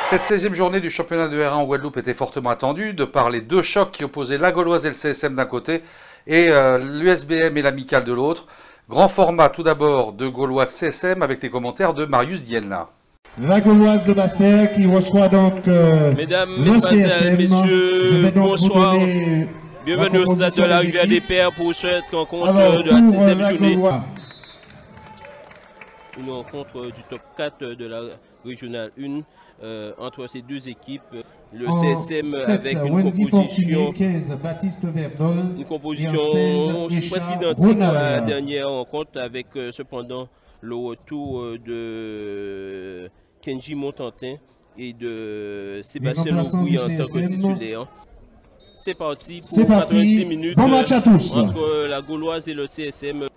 Cette 16e journée du championnat de R1 en Guadeloupe était fortement attendue de par les deux chocs qui opposaient la Gauloise et le CSM d'un côté et l'USBM et l'Amicale de l'autre. Grand format tout d'abord de Gauloise CSM avec les commentaires de Marius Dienna. La Gauloise de Bastère qui reçoit donc Mesdames, Mesdemoiselles, Messieurs, bonsoir. Bienvenue au stade de la Rivière des Pères pour cette rencontre de la 16e journée. Une rencontre du top 4 de la régionale 1 entre ces deux équipes. Le CSM avec une composition presque identique à la dernière rencontre, avec cependant le retour de Kenji Montantin et de Sébastien Logouille en tant que titulaire. C'est parti pour 90 minutes entre la Gauloise et le CSM.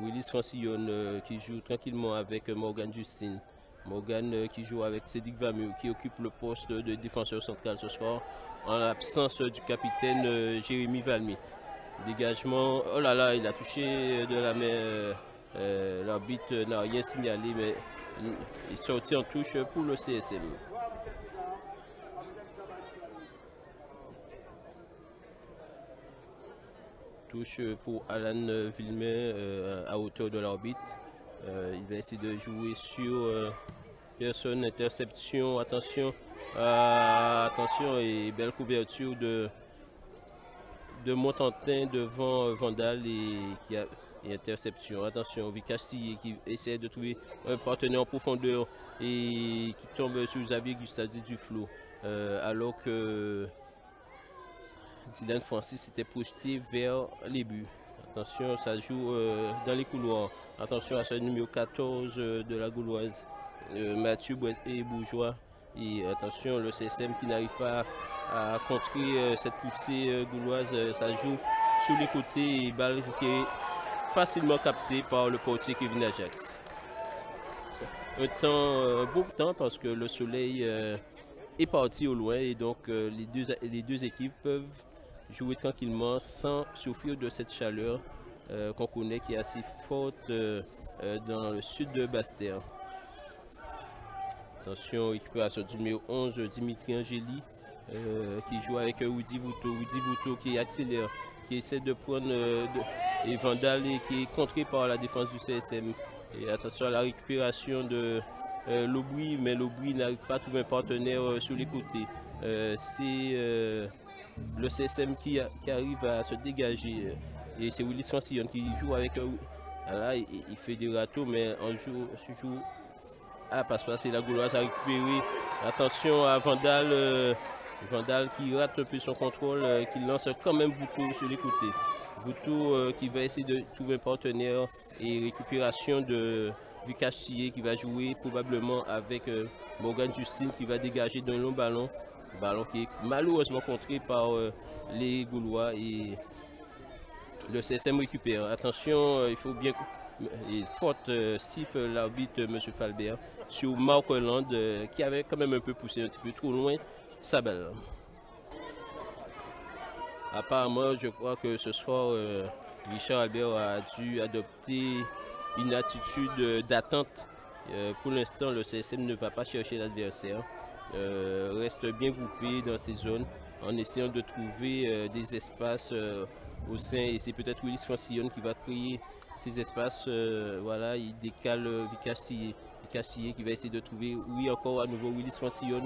Willis Francillon qui joue tranquillement avec Morgan Justine. Morgan qui joue avec Cédric Vamur qui occupe le poste de défenseur central ce soir en l'absence du capitaine Jérémy Valmy. Dégagement, oh là là, il a touché de la main, l'arbitre n'a rien signalé, mais il est sorti en touche pour le CSM. Touche pour Alan Villemin à hauteur de l'arbitre. Il va essayer de jouer sur personne, interception, attention, attention et belle couverture de Montantin devant Vandal et interception. Attention, Vicastillier qui essaie de trouver un partenaire en profondeur et qui tombe sur Xavier Gustadi du flot. Alors que Dylan Francis était projeté vers les buts. Attention, ça joue dans les couloirs. Attention à ce numéro 14 de la Gauloise, Mathieu Bourgeois. Et attention, le CSM qui n'arrive pas à contrer cette poussée gauloise. Ça joue sur les côtés et balle qui est facilement captée par le portier Kevin Ajax. Un beau temps parce que le soleil est parti au loin et donc les deux équipes peuvent jouer tranquillement sans souffrir de cette chaleur qu'on connaît qui est assez forte dans le sud de Bastère. Attention, récupération du numéro 11, Dimitri Angeli, qui joue avec Woody Vouto. Woody Vouto qui accélère, qui essaie de prendre et Vandal et qui est contré par la défense du CSM. Et attention à la récupération de Lobouy, mais Lobouy n'arrive pas à trouver un partenaire sur les côtés. C'est le CSM qui arrive à se dégager. Et c'est Willis Francillon qui joue avec... Là, il fait des râteaux, mais on joue... passe-passe, c'est la Gauloise à récupérer. Attention à Vandal. Vandal qui rate un peu son contrôle, qui lance quand même Vouto sur les côtés. Vouto qui va essayer de trouver un partenaire et récupération de Vicastillier qui va jouer probablement avec Morgan Justine qui va dégager d'un long ballon. Ballon qui est malheureusement contré par les Gaulois et le CSM récupère. Attention, il faut bien... Faute siffle l'arbitre M. Falbert sur Marc Hollande qui avait quand même un peu poussé un petit peu trop loin sa balle. Apparemment, je crois que ce soir, Richard Albert a dû adopter une attitude d'attente. Pour l'instant, le CSM ne va pas chercher l'adversaire. Reste bien groupé dans ces zones en essayant de trouver des espaces au sein, et c'est peut-être Willis Francillon qui va créer ces espaces. Voilà, il décale Vicastillier qui va essayer de trouver, oui, encore à nouveau Willis Francillon.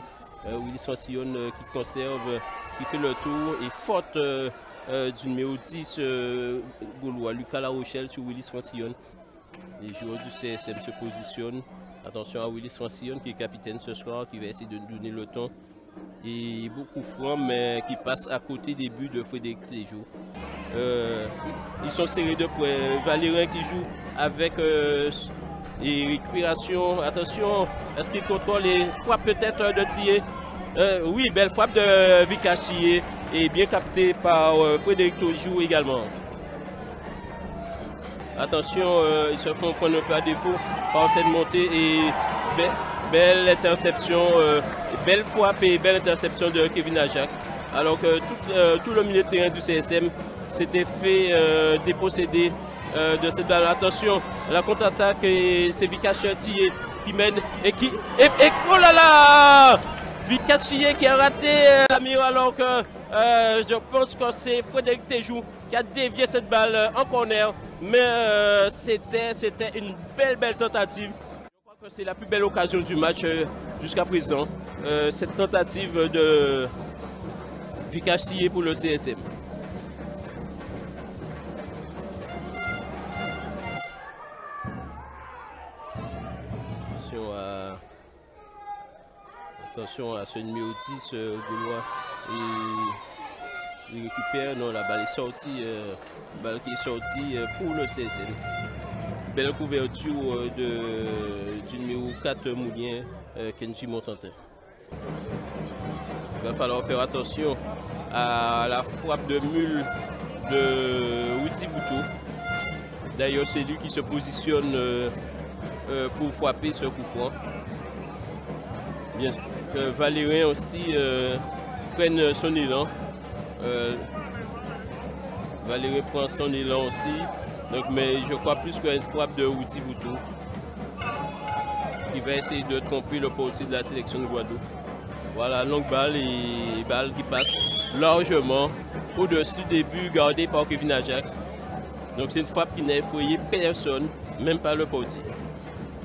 Willis Francillon qui conserve, qui fait le tour, et faute du numéro 10 Gaulois, Lucas La Rochelle sur Willis Francillon. Les joueurs du CSM se positionnent. Attention à Willis Francillon qui est capitaine ce soir, qui va essayer de donner le ton. Et beaucoup franc, mais qui passe à côté des buts de Frédéric Clégeau. Ils sont serrés de près. Valérin qui joue avec et récupération. Attention, est-ce qu'il contrôle les frappes peut-être de Thier? Oui, belle frappe de Vicastillier et bien capté par Frédéric Clégeau également. Attention, ils se font prendre un peu à défaut par cette montée et belle interception, belle frappe et belle interception de Kevin Ajax. Alors que tout le milieu de terrain du CSM s'était fait déposséder de cette balle. Attention, la contre-attaque et c'est Vicas Chantillé qui mène et qui... oh là là! Vicas Chantillé qui a raté la mire alors que je pense que c'est Frédéric Téjou qui a dévié cette balle en corner. Mais c'était une belle tentative. Je crois que c'est la plus belle occasion du match jusqu'à présent. Cette tentative de Vicas Chantillé pour le CSM. Attention à ce numéro 10 Gaulois. Il récupère, non, la balle est sortie, balle qui est sortie pour le CSM. Belle couverture du numéro 4 Moulien, Kenji Montantin. Il va falloir faire attention à la frappe de mule de Woody Bouto. D'ailleurs, c'est lui qui se positionne pour frapper ce coup franc. Bien sûr. Valérien aussi prenne son élan. Valérien prend son élan aussi. Donc, mais je crois plus qu'une frappe de Woody Bouto qui va essayer de tromper le portier de la sélection de Guadeloupe. Voilà, longue balle et balle qui passe largement au-dessus des buts gardés par Kevin Ajax. Donc c'est une frappe qui n'a effrayé personne, même pas le portier.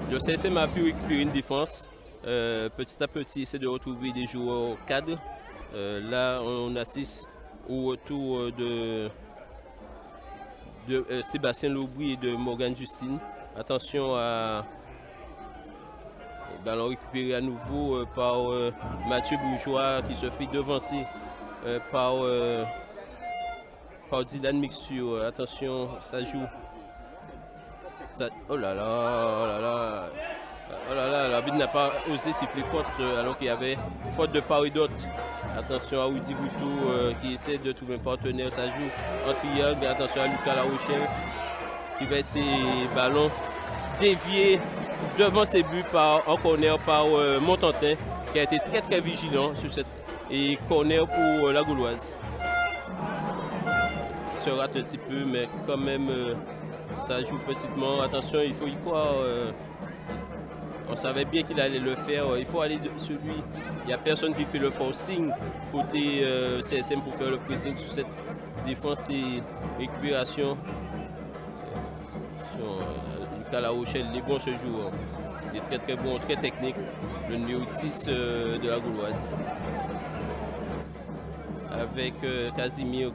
Le CSM a pu récupérer une défense. Petit à petit, essaie de retrouver des joueurs cadres. Là, on assiste au retour de Sébastien Laubry et de Morgane Justine. Attention à... Ballon récupéré à nouveau par Mathieu Bourgeois qui se fait devancer par Dylan Mixture. Attention, ça joue. Ça... Oh là là, oh là là. Oh là là, l'arbitre n'a pas osé siffler faute alors qu'il y avait faute de part et d'autre. Attention à Woody Bouto qui essaie de trouver un partenaire. Ça joue en triangle. Attention à Lucas Larochelle qui va essayer ballon dévié devant ses buts en corner par Montantin qui a été très vigilant sur cette et corner pour la Gauloise. Il se rate un petit peu mais quand même ça joue petitement. Attention, il faut y croire. On savait bien qu'il allait le faire. Il faut aller sur lui. Il n'y a personne qui fait le forcing côté CSM pour faire le pressing sur cette défense et récupération. Lucas Larochelle, il est bon ce jour. Il est très bon, très technique. Le numéro 10 de la Gauloise. Avec Casimir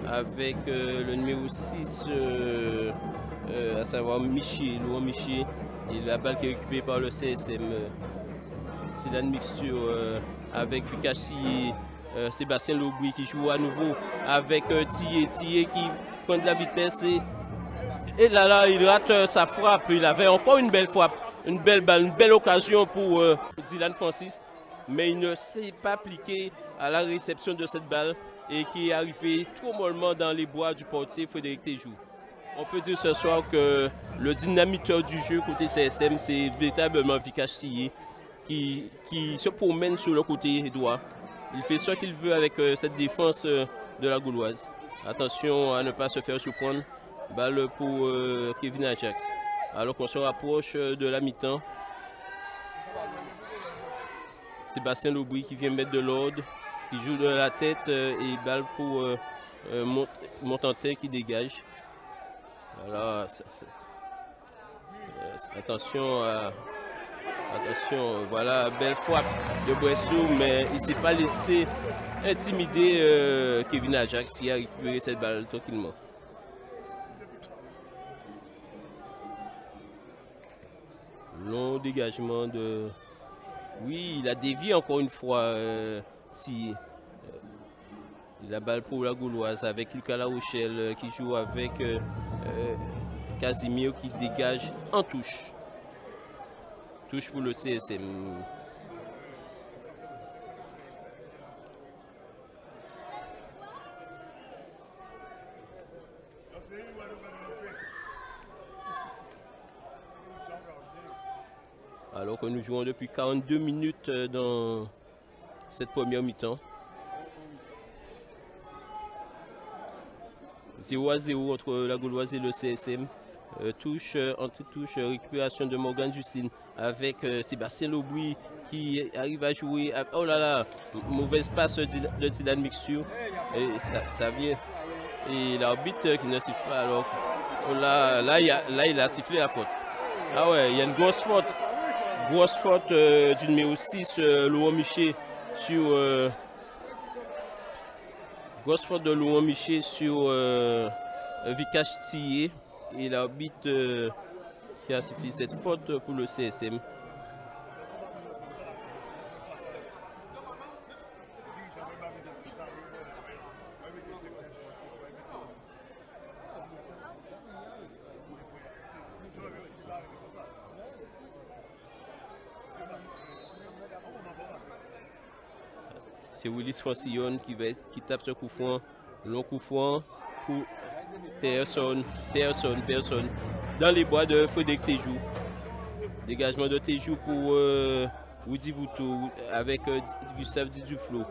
avec le numéro 6, à savoir Michi, Laurent Michi. Et la balle qui est récupérée par le CSM. C'est la mixture avec Vicassi et Sébastien Laubry qui joue à nouveau avec Thier qui prend de la vitesse et là il rate sa frappe. Il avait encore une belle frappe, une belle balle, une belle occasion pour Dylan Francis, mais il ne s'est pas appliqué à la réception de cette balle et qui est arrivé trop mollement dans les bois du portier Frédéric Téjou. On peut dire ce soir que le dynamiteur du jeu côté CSM, c'est véritablement Vicas Chantillé qui se promène sur le côté droit. Il fait ce qu'il veut avec cette défense de la Gauloise. Attention à ne pas se faire surprendre. Balle pour Kevin Ajax. Alors qu'on se rapproche de la mi-temps. Sébastien Laubry qui vient mettre de l'ordre, qui joue de la tête et balle pour Montantin qui dégage. Voilà, attention, voilà, belle frappe de Bressou, mais il ne s'est pas laissé intimider Kevin Ajax qui a récupéré cette balle tranquillement. Long dégagement de... Oui, il a dévié encore une fois. La balle pour la Gauloise avec Lucas Larochelle qui joue avec Casimir qui dégage en touche. Touche pour le CSM. Alors que nous jouons depuis 42 minutes dans cette première mi-temps. 0-0 entre la Gauloise et le CSM. Touche, anti-touche, récupération de Morgan Justine avec Sébastien Lobry qui arrive à jouer. Oh là là, mauvaise passe de Dylan Mixture. Et ça vient. Et l'arbitre qui ne siffle pas alors. Oh là, il a sifflé la faute. Ah ouais, il y a une grosse faute. Grosse faute du numéro 6, Laurent Miché sur. Grosse faute de Laurent Miché sur Vikash Tillé. Et l'arbitre qui a sifflé cette faute pour le CSM. C'est Willis Francillon qui tape ce coup franc. Long coup franc pour personne. Dans les bois de Frédéric Téjou. Dégagement de Téjou pour Woody Vouto avec Gustave Diduflo.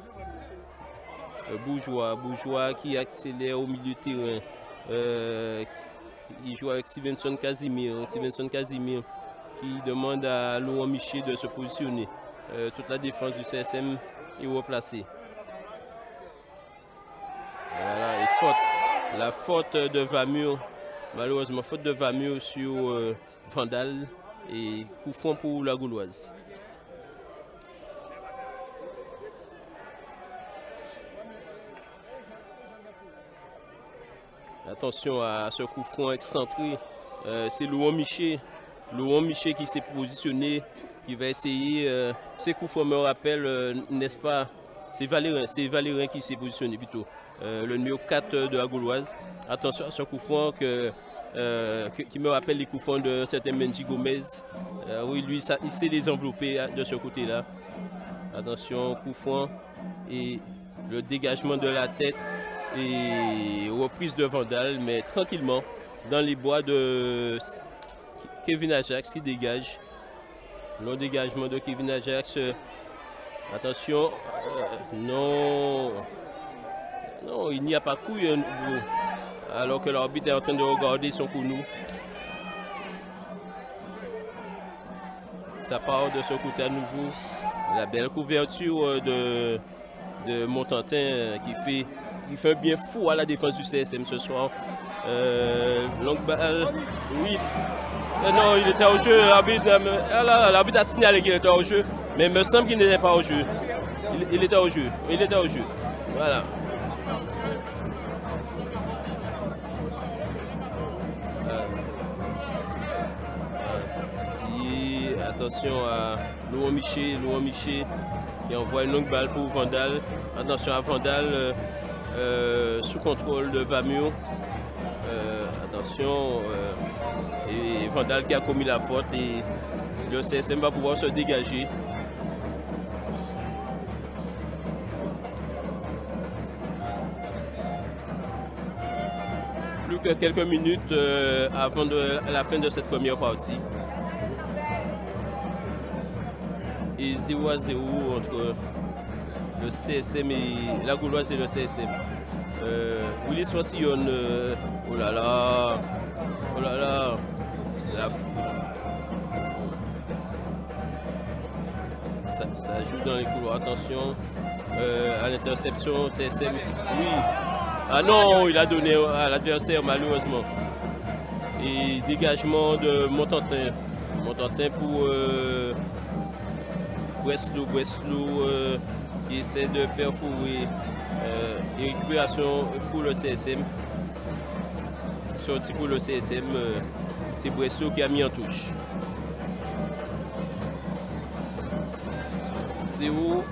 Bourgeois qui accélère au milieu de terrain. Il joue avec Stevenson Casimir. Stevenson Casimir qui demande à Laurent Miché de se positionner. Toute la défense du CSM est replacée. Voilà, et faute. La faute de Vamur, malheureusement, faute de Vamur sur Vandal et coup franc pour la Gauloise. Attention à ce coup franc excentré. C'est Laurent Miché. Laurent Miché qui s'est positionné, qui va essayer. Ces coups francs me rappellent, n'est-ce pas? C'est Valérin qui s'est positionné plutôt. Le numéro 4 de la Gauloise. Attention à ce coup franc qui me rappelle les coups francs de certain Mendy Gomez. Oui, lui, il sait les envelopper de ce côté-là. Attention, coup franc et le dégagement de la tête et reprise de Vandal, mais tranquillement dans les bois de Kevin Ajax qui dégage. Le dégagement de Kevin Ajax. Attention, non, il n'y a pas couille à nouveau. Alors que l'arbitre est en train de regarder son genou. Ça part de ce côté à nouveau. La belle couverture de Montantin qui fait un bien fou à la défense du CSM ce soir. Longue balle, oui. Non, il était au jeu. L'arbitre a signalé qu'il était au jeu. Mais il me semble qu'il n'était pas au jeu. Il était au jeu. Il était au jeu. Voilà. Attention à Laurent Miché qui envoie une longue balle pour Vandal. Attention à Vandal sous contrôle de Vamur. Attention et Vandal qui a commis la faute et le CSM va pouvoir se dégager. Plus que quelques minutes avant la fin de cette première partie. Et 0-0 entre le CSM et la Gauloise et le CSM. Willis Francillon, oh là là, ça joue dans les couloirs. Attention à l'interception CSM. Oui. Ah non, il a donné à l'adversaire malheureusement. Et dégagement de Montantin. Montantin pour Breslau qui essaie de faire fourrer et récupération pour le CSM. Sorti pour le CSM, c'est Breslau qui a mis en touche. 0-0.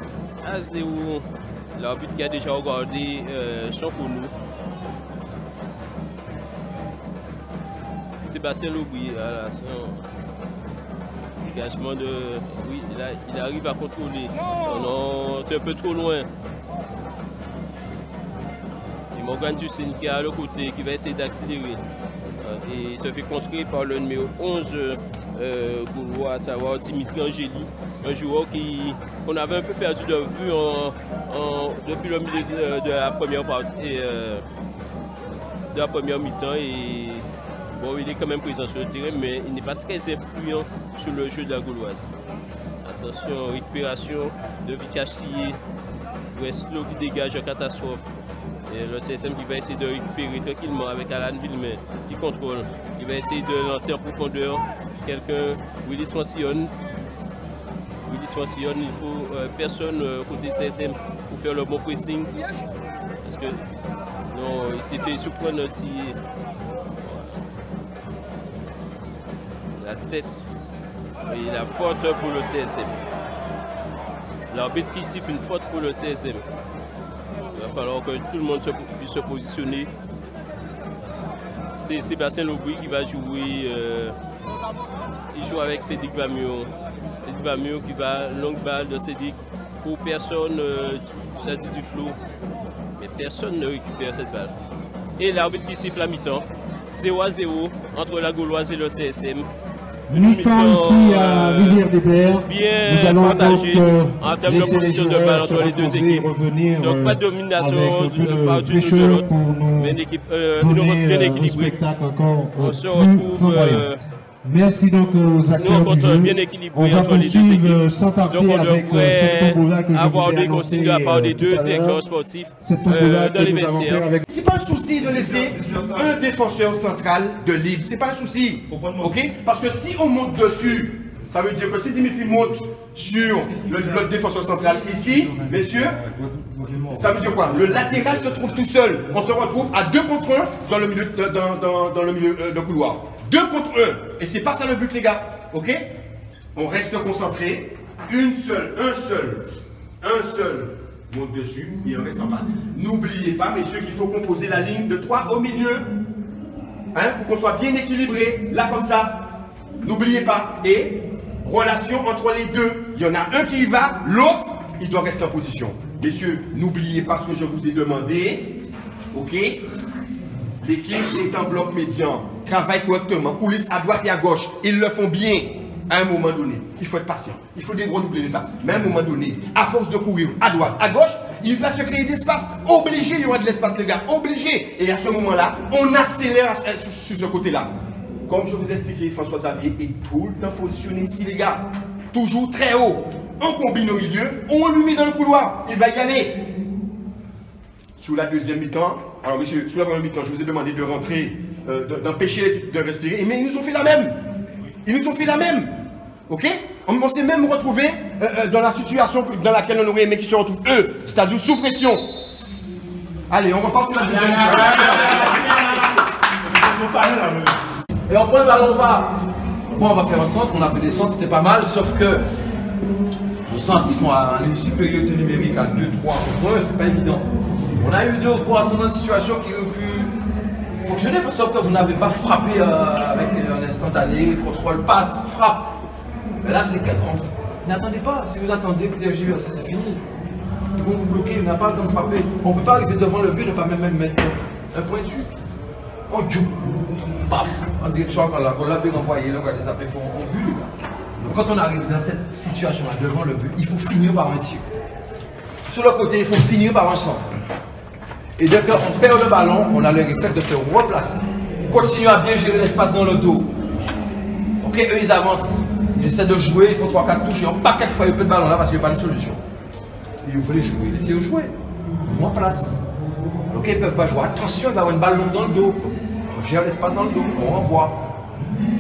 L'arbitre qui a déjà regardé son genou. Sébastien Lobry, voilà, dégagement de... Oui, là, il arrive à contrôler. Non, c'est un peu trop loin. Et Morgan Justine qui est à l'autre côté, qui va essayer d'accélérer. Et il se fait contrer par le numéro 11 Gaulois, à savoir Dimitri Angéli. Un joueur qu'on avait un peu perdu de vue depuis le milieu de la première partie. de la première mi-temps et bon, il est quand même présent sur le terrain, mais il n'est pas très influent sur le jeu de la Gauloise. Attention, récupération de Vikash Sillé. Westlo qui dégage en catastrophe. Et le CSM qui va essayer de récupérer tranquillement avec Alan Villemin qui contrôle. Il va essayer de lancer en profondeur quelqu'un, Willis Mancillon. Willis Mancillon, il faut personne côté CSM pour faire le bon pressing. Parce que non, il s'est fait surprendre aussi. La tête et la faute pour le CSM. L'arbitre qui siffle une faute pour le CSM. Il va falloir que tout le monde puisse se positionner. C'est Sébastien Lobry qui va jouer. Il joue avec Cédric Bamion. Cédric Bamion qui va longue balle de Cédric pour personne. Ça dit du flot. Mais personne ne récupère cette balle. Et l'arbitre qui siffle à mi-temps. 0-0 entre la Gauloise et le CSM. Mi-temps ici à Rivière-des-Pères. Bien partagé en termes de position de balle entre les deux équipes. Donc pas de domination par l'une ou de l'autre, mais une équipe bien équilibrée. On se retrouve. Merci donc aux acteurs du jeu. Bien équilibré entre les deux équipes. Donc on devrait avoir des consignes de la part des deux directeurs sportifs dans les vestiaires. C'est pas un souci de laisser un défenseur central de libre. C'est pas un souci. Ok? Parce que si on monte dessus, ça veut dire que si Dimitri monte sur le défenseur central ici, messieurs, ça veut dire quoi? Le latéral se trouve tout seul. On se retrouve à 2 contre 1 dans le milieu, dans le milieu de couloir. 2 contre 1. Et c'est pas ça le but, les gars. Ok? On reste concentré. Un seul monte dessus et on reste en bas. N'oubliez pas, messieurs, qu'il faut composer la ligne de 3 au milieu. Hein, pour qu'on soit bien équilibré. Là, comme ça. N'oubliez pas. Et relation entre les deux. Il y en a un qui y va, l'autre, il doit rester en position. Messieurs, n'oubliez pas ce que je vous ai demandé. Ok? L'équipe est en bloc médian, travaille correctement, coulisses à droite et à gauche. Ils le font bien à un moment donné. Il faut être patient, il faut redoubler les passes. Mais à un moment donné, à force de courir à droite, à gauche, il va se créer d'espace. Obligé, il y aura de l'espace, les gars, obligé. Et à ce moment-là, on accélère sur ce côté-là. Comme je vous ai expliqué, François Xavier est tout le temps positionné ici, les gars. Toujours très haut. On combine au milieu, on lui met dans le couloir. Il va y aller. Sur la deuxième mi-temps, alors monsieur, sur la première mi-temps, je vous ai demandé de rentrer, d'empêcher de respirer, mais ils nous ont fait la même. Ils nous ont fait la même. Ok? On s'est même retrouvé dans la situation dans laquelle on aurait aimé qu'ils se retrouvent eux, c'est-à-dire sous pression. Allez, on repart sur la deuxième mi-temps. Et on prend le ballon, on va faire un centre, on a fait des centres, c'était pas mal, sauf que nos centres, ils sont à une supériorité numérique à 2, 3 contre 1, c'est pas évident. On a eu 2 ou 3 situations qui ont pu fonctionner, sauf que vous n'avez pas frappé avec un instantané, contrôle, passe, frappe. Mais là, c'est n'attendez pas, si vous attendez, vous TGV, c'est fini. Ils vont vous bloquer, il n'a pas le temps de frapper. On ne peut pas arriver devant le but, ne pas même mettre un point dessus. On joue, paf, en direction quand la bien envoyé, là, quand les appels font un but. Donc quand on arrive dans cette situation-là, devant le but, il faut finir par un tir. Sur le côté, il faut finir par un centre. Et dès qu'on perd le ballon, on a le réflexe de se replacer. Continuer à bien gérer l'espace dans le dos. Ok, eux ils avancent, ils essaient de jouer, ils font 3-4 touches, et un paquet de fois ils perdent le ballon là parce qu'il n'y a pas de solution. Et vous voulez jouer, laissez-le jouer. Moins place. Ok, ils ne peuvent pas jouer. Attention, il va y avoir une balle longue dans le dos. On gère l'espace dans le dos, on renvoie.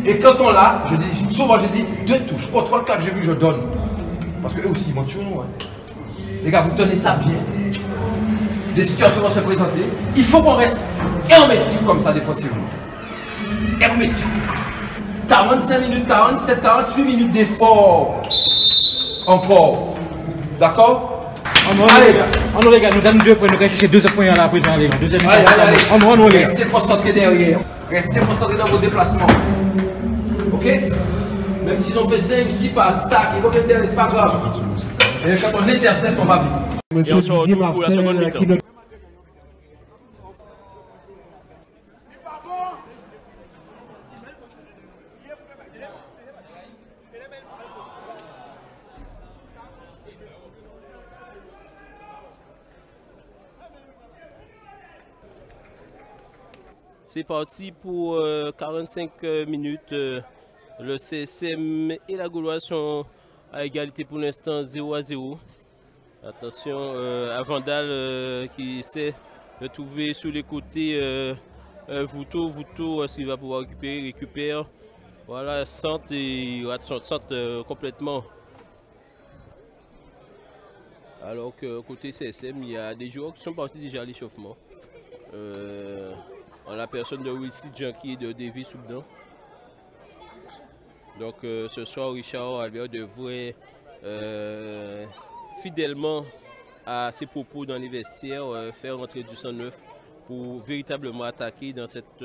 Et quand on l'a, souvent je dis 2 touches. Contrôle 4, j'ai vu, je donne. Parce qu'eux aussi ils montent sur nous. Hein. Les gars, vous tenez ça bien. Les situations vont se présenter. Il faut qu'on reste hermétique comme ça défensivement. Hermétique. 45 minutes, 47, 48 minutes d'effort. Encore. D'accord? Allez, les gars, nous allons 2 points, nous allons chercher 2 points à la présent, les gars. Deuxième allez. Restez concentrés derrière. Restez concentrés dans vos déplacements. Ok? Même s'ils ont fait 5, 6 passes, tac, ils reviennent derrière, c'est pas grave. Et quand on intercepte, on va vite. Et on se retrouve pour la seconde mi-temps. C'est parti pour 45 minutes. Le CSM et la Gauloise sont à égalité pour l'instant 0-0. Attention à Vandal qui essaie de trouver sur les côtés Vouto, est-ce qu'il va pouvoir récupère. Voilà, centre et il rate son centre complètement. Alors que côté CSM, il y a des joueurs qui sont partis déjà à l'échauffement. En la personne de Wilson Junkie et de Davis Soubdan. Donc ce soir, Richard Albert devrait fidèlement à ses propos dans les vestiaires faire rentrer du 109 pour véritablement attaquer dans cette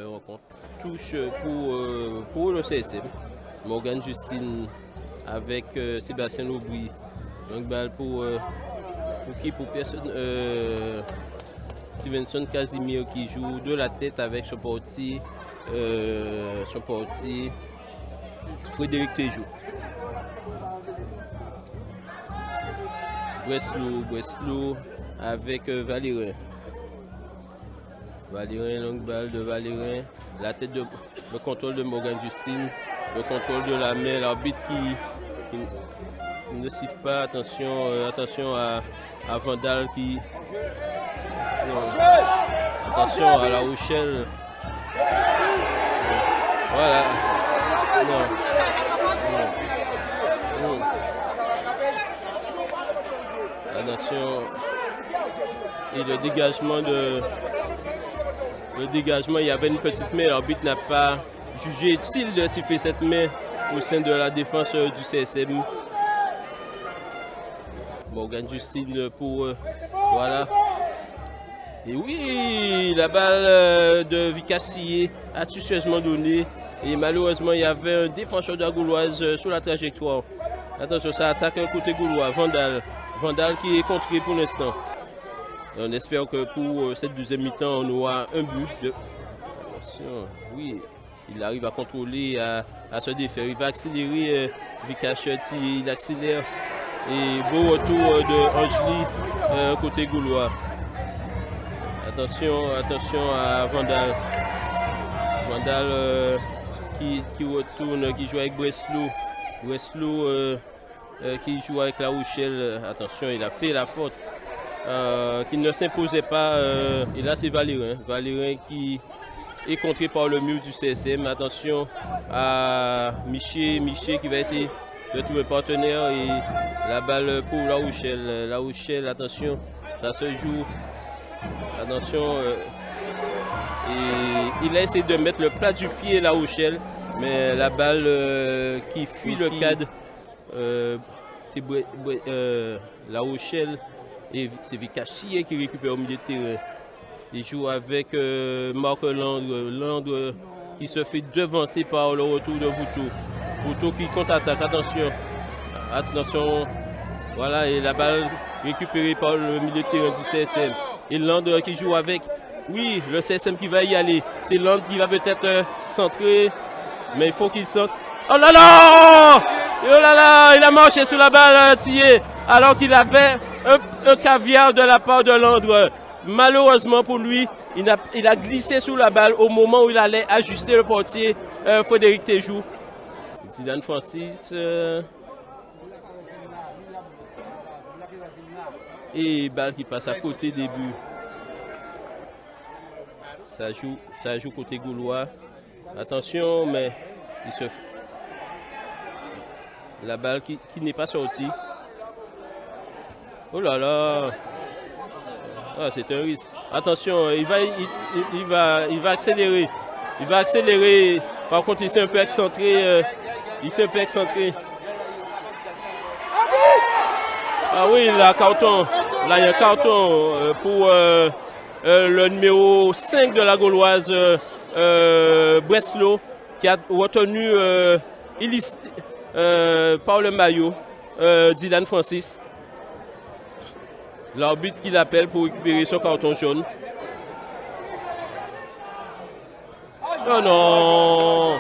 rencontre. Touche pour le CSM. Morgan Justine avec Sébastien Aubry. Donc balle pour qui? Pour personne. Stevenson Casimir qui joue de la tête avec son portier Frédéric Tejo. Breslau avec Valérin. Longue balle de Valérin. La tête de le contrôle de Morgan Justine. Le contrôle de la main. L'arbitre qui ne siffle pas. Attention à Vandal qui. Attention à La Rochelle. Voilà. Attention. Et le dégagement, il y avait une petite main. L'arbitre n'a pas jugé utile de siffler cette main au sein de la défense du CSM. Morgan Justine pour. Voilà. Et oui, la balle de Vicassier a tueusement donné. Et malheureusement, il y avait un défenseur de la Gauloise sur la trajectoire. Attention, ça attaque un côté gaulois. Vandal qui est contré pour l'instant. On espère que pour cette deuxième mi-temps, on aura un but. Attention, oui, il arrive à contrôler, à se défaire. Il va accélérer Vicachetti, il accélère. Et beau retour de Angeli côté gaulois. Attention à Vandal. Vandal qui retourne, qui joue avec Breslau. Qui joue avec La Rochelle. Attention, il a fait la faute. Qui ne s'imposait pas. Et là, c'est Valérin. Valérin qui est contré par le mur du CSM. Attention à Miché qui va essayer de trouver un partenaire. Et la balle pour La Rochelle. La Rochelle, attention, ça se joue. Attention. Et il a essayé de mettre le plat du pied La Rochelle. Mais la balle qui fuit le cadre. C'est La Rochelle. Et c'est Vicachier qui récupère au milieu de terrain. Il joue avec Marc Landre. Landre qui se fait devancer par le retour de Vouto. Vouto qui contre-attaque. Attention. Voilà, et la balle récupérée par le milieu de terrain du CSM. Et Landre qui joue avec. Oui, le CSM qui va y aller. C'est Landre qui va peut-être centrer. Mais il faut qu'il centre. Oh là là! Oh là là! Il a marché sur la balle tirée. Alors qu'il avait un caviar de la part de Landre. Malheureusement pour lui, il a glissé sous la balle au moment où il allait ajuster le portier Frédéric Tejo. Zidane Francis. Et balle qui passe à côté des buts. Ça joue côté gaulois. Attention, mais il se fait. La balle qui n'est pas sortie. Oh là là. Ah, c'est un risque. Attention, il va accélérer. Il va accélérer. Par contre, il s'est un peu excentré. Ah oui, il a carton. Là, il y a un carton pour le numéro 5 de la Gauloise, Breslau, qui a retenu par le maillot Dylan Francis. L'arbitre qui l'appelle pour récupérer son carton jaune. Oh non!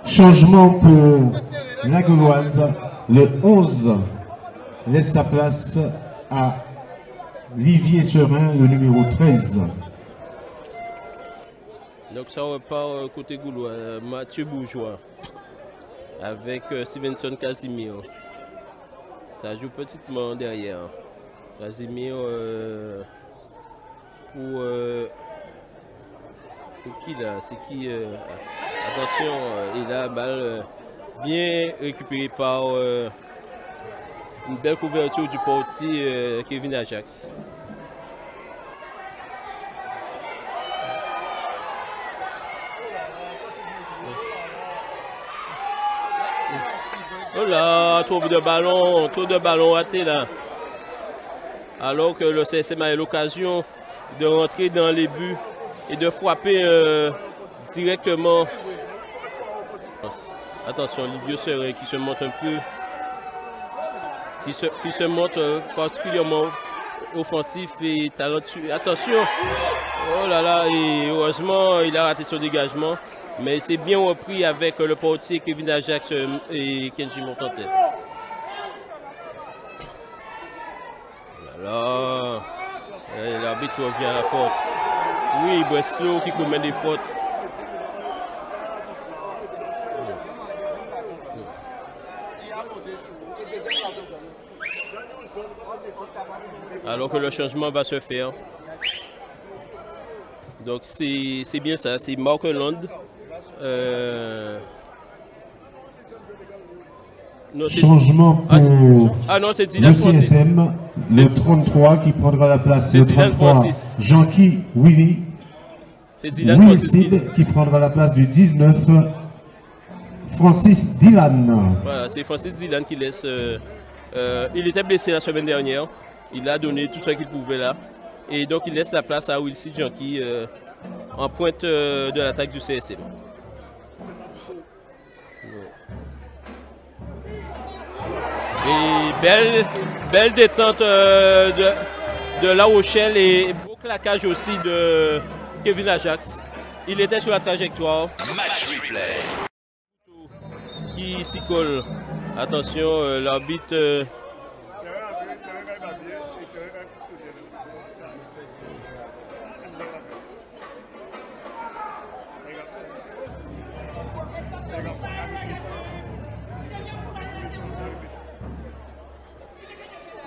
Changement pour la Gauloise. Le 11 laisse sa place à Olivier Serin, le numéro 13. Donc ça repart côté Gaulois, Mathieu Bourgeois avec Stevenson Casimir. Ça joue petitement derrière. Casimir pour qui là? C'est qui attention, et là, balle bien récupérée par une belle couverture du portier Kevin Ajax. Oh là, trop de ballons ratés là. Alors que le CSM a eu l'occasion de rentrer dans les buts et de frapper directement. Attention, Livio Serin qui se montre un peu, qui se montre particulièrement offensif et talentueux. Attention, oh là là, et heureusement il a raté son dégagement. Mais c'est bien repris avec le portier Kevin Ajax et Kenji Montantet. Voilà. L'arbitre revient à la faute. Oui, Breslau qui commet des fautes. Alors que le changement va se faire. Donc c'est bien ça, c'est Mark Holland. Non, changement pour non, c'est le CSM, le 33 qui prendra la place de 33, Jean-Qui Willy. C'est Dylan Francis qui prendra la place du 19, Francis Dylan. Voilà, c'est Francis Dylan qui laisse. Il était blessé la semaine dernière, il a donné tout ce qu'il pouvait là. Et donc il laisse la place à Wilson Jean-Qui en pointe de l'attaque du CSM. Et belle détente de La Rochelle et beau claquage aussi de Kevin Ajax. Il était sur la trajectoire. Match replay. Qui s'y colle. Attention, l'arbitre.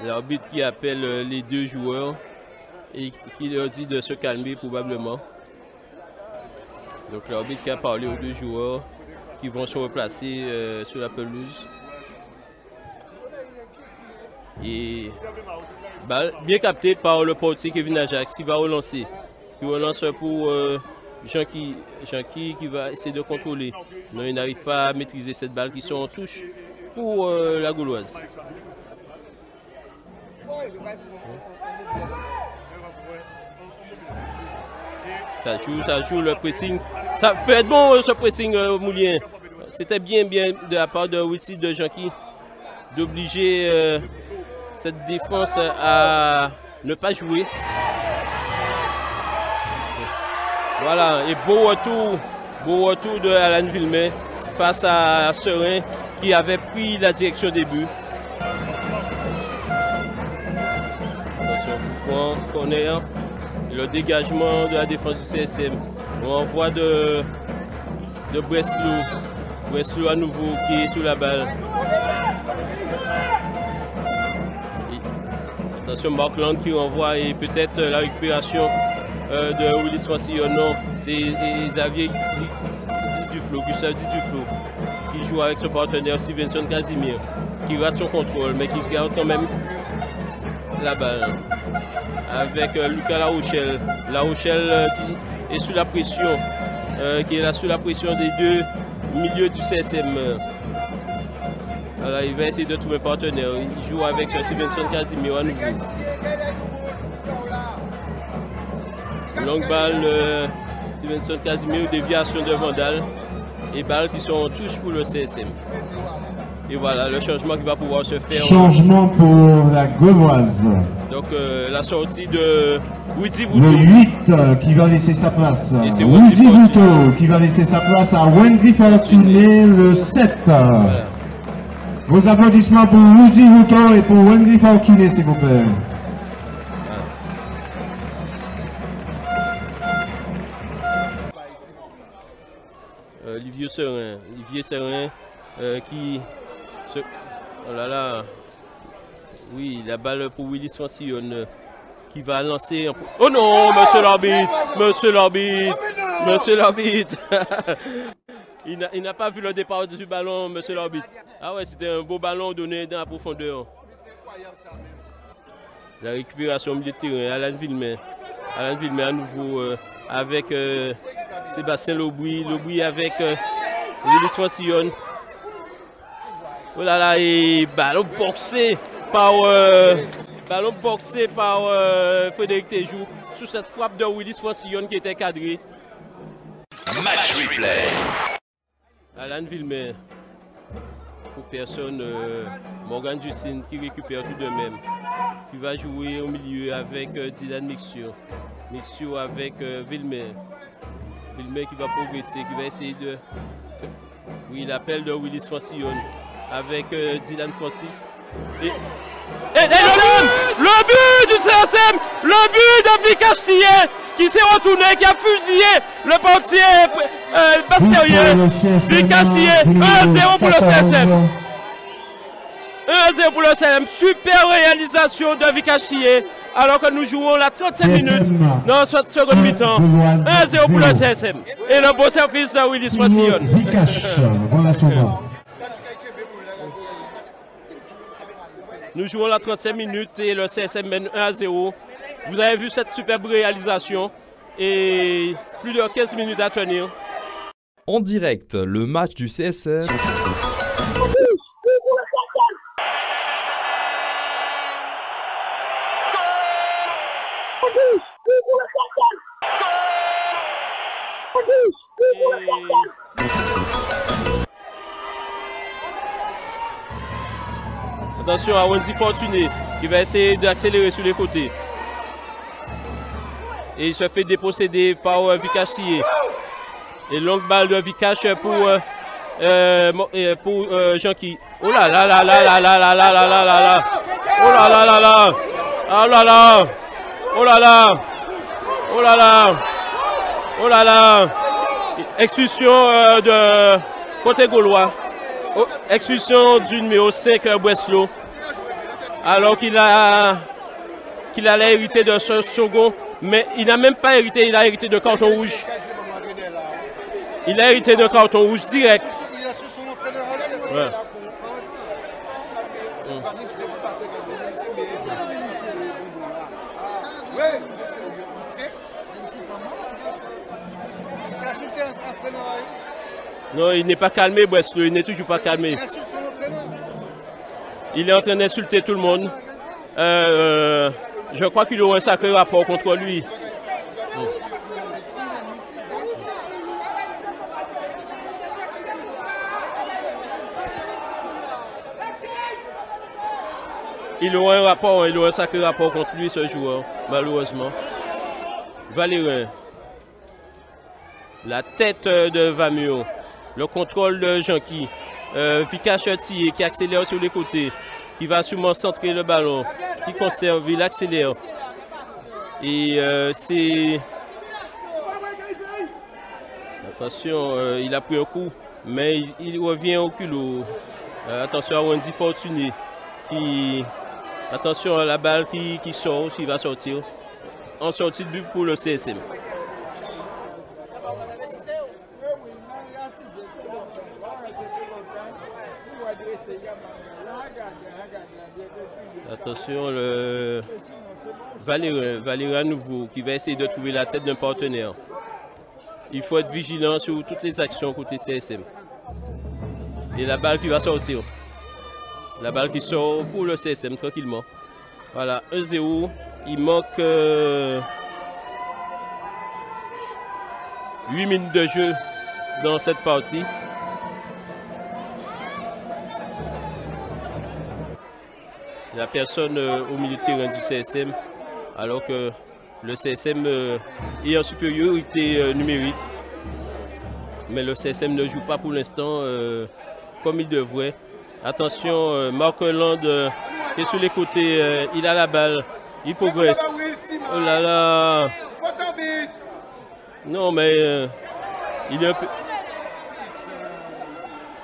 L'arbitre qui appelle les deux joueurs et qui leur dit de se calmer probablement. Donc l'arbitre qui a parlé aux deux joueurs qui vont se replacer sur la pelouse. Et balle bien capté par le portier Kevin Ajax qui va relancer. Qui relance pour Jean-Qui qui va essayer de contrôler. Non, il n'arrive pas à maîtriser cette balle qui sont en touche pour la Gauloise. Ça joue le pressing. Ça peut être bon ce pressing Moulien. C'était bien de la part de Wilson de Jean-Qui d'obliger cette défense à ne pas jouer. Voilà, et beau retour de Alan Villemay face à Serin qui avait pris la direction des buts. Corner, le dégagement de la défense du CSM. On envoie de Breslau à nouveau qui est sous la balle. Et, attention, Mark Land qui renvoie et peut-être la récupération de Willis Francillon. Non, c'est Xavier Gustave Duflo qui joue avec son partenaire Stevenson Casimir qui rate son contrôle mais qui garde quand même la balle. Avec Lucas La Rochelle. La Rochelle qui est sous la pression, qui est là sous la pression des deux milieux du CSM. Alors il va essayer de trouver un partenaire. Il joue avec Stevenson Casimir à nouveau. Longue balle, Stevenson Casimir, déviation de Vandal. Et balles qui sont en touche pour le CSM. Et voilà le changement qui va pouvoir se faire. Changement pour la Gauloise. Donc la sortie de Woody Vouto. Le 8 qui va laisser sa place. Woody Vouto qui va laisser sa place à Wendy Fortuné, le 7. Voilà. Vos applaudissements pour Woody Vouto et pour Wendy Fortuné, s'il vous plaît. Olivier Serein qui... Oh là là. Oui, la balle pour Willis Francillon qui va lancer... Oh non, monsieur l'arbitre! Monsieur l'arbitre! Monsieur l'arbitre! Il n'a pas vu le départ du ballon, monsieur l'arbitre. Ah ouais, c'était un beau ballon donné dans la profondeur. La récupération au milieu de terrain, Alan Villemin. Alan Villemin à nouveau avec Sébastien Lobouy. Lobouy avec Willis Francillon. Oh là là, et ballon boxé par Frédéric Téjou sur cette frappe de Willis Francillon qui était cadrée. Match replay. Alan Villemin. Pour personne, Morgan Justine qui récupère tout de même. Qui va jouer au milieu avec Dylan Mixio. Mixio avec Villemin. Villemin qui va progresser, qui va essayer de... Oui, l'appel de Willis Francillon avec Dylan Francis. Et le but du CSM, le but de Vikash Thié qui s'est retourné, qui a fusillé le portier Bastérieux. Vikash Thié, 1-0 pour le CSM. 1-0 pour le CSM, super réalisation de Vikash Thié alors que nous jouons la 35 minutes dans cette seconde mi-temps. 1-0 pour le CSM. Et le beau service de Willis Francillon. Nous jouons la 35 minutes et le CSM mène 1-0. Vous avez vu cette superbe réalisation et plus de 15 minutes à tenir. En direct, le match du CSM. Attention à Wendy Fortuné qui va essayer d'accélérer sur les côtés. Et il se fait déposséder par Vikash Thié. Et longue balle de Vikash pour Jean-Qui. Oh là là là là là là là là là là là là. Oh là là là là. Oh là là. Oh là là. Oh là là. Oh là là. Expulsion de côté gaulois. Oh, expulsion du numéro 5 Breslau. Alors qu'il allait hériter de ce second. Mais il n'a même pas hérité, il a hérité de carton rouge. Il a hérité de carton rouge direct. Il a su son entraîneur à l'aile. Ouais. Non, il n'est pas calmé, Breslau, il n'est toujours pas calmé. Il est en train d'insulter tout le monde. Je crois qu'il aura un sacré rapport contre lui. Il aura un rapport, il aura un sacré rapport contre lui, ce joueur, malheureusement. Valérin. La tête de Vamio. Le contrôle de Jean-Qui. Vikash Thié qui accélère sur les côtés. Qui va sûrement centrer le ballon. Qui conserve, il accélère. Et c'est... Attention, il a pris un coup. Mais il revient au culot. Attention à Wendy Fortuné. Qui... Attention à la balle qui sort, qui va sortir. En sortie de but pour le CSM. Attention, le Valérie à nouveau qui va essayer de trouver la tête d'un partenaire. Il faut être vigilant sur toutes les actions côté CSM. Et la balle qui va sortir. La balle qui sort pour le CSM tranquillement. Voilà, 1-0. Il manque 8 minutes de jeu dans cette partie. La personne au milieu de terrain du CSM, alors que le CSM est en supériorité numérique. Mais le CSM ne joue pas pour l'instant comme il devrait. Attention, Marc Hollande est sur les côtés, il a la balle, il progresse. Oh là là! Non mais il est un peu...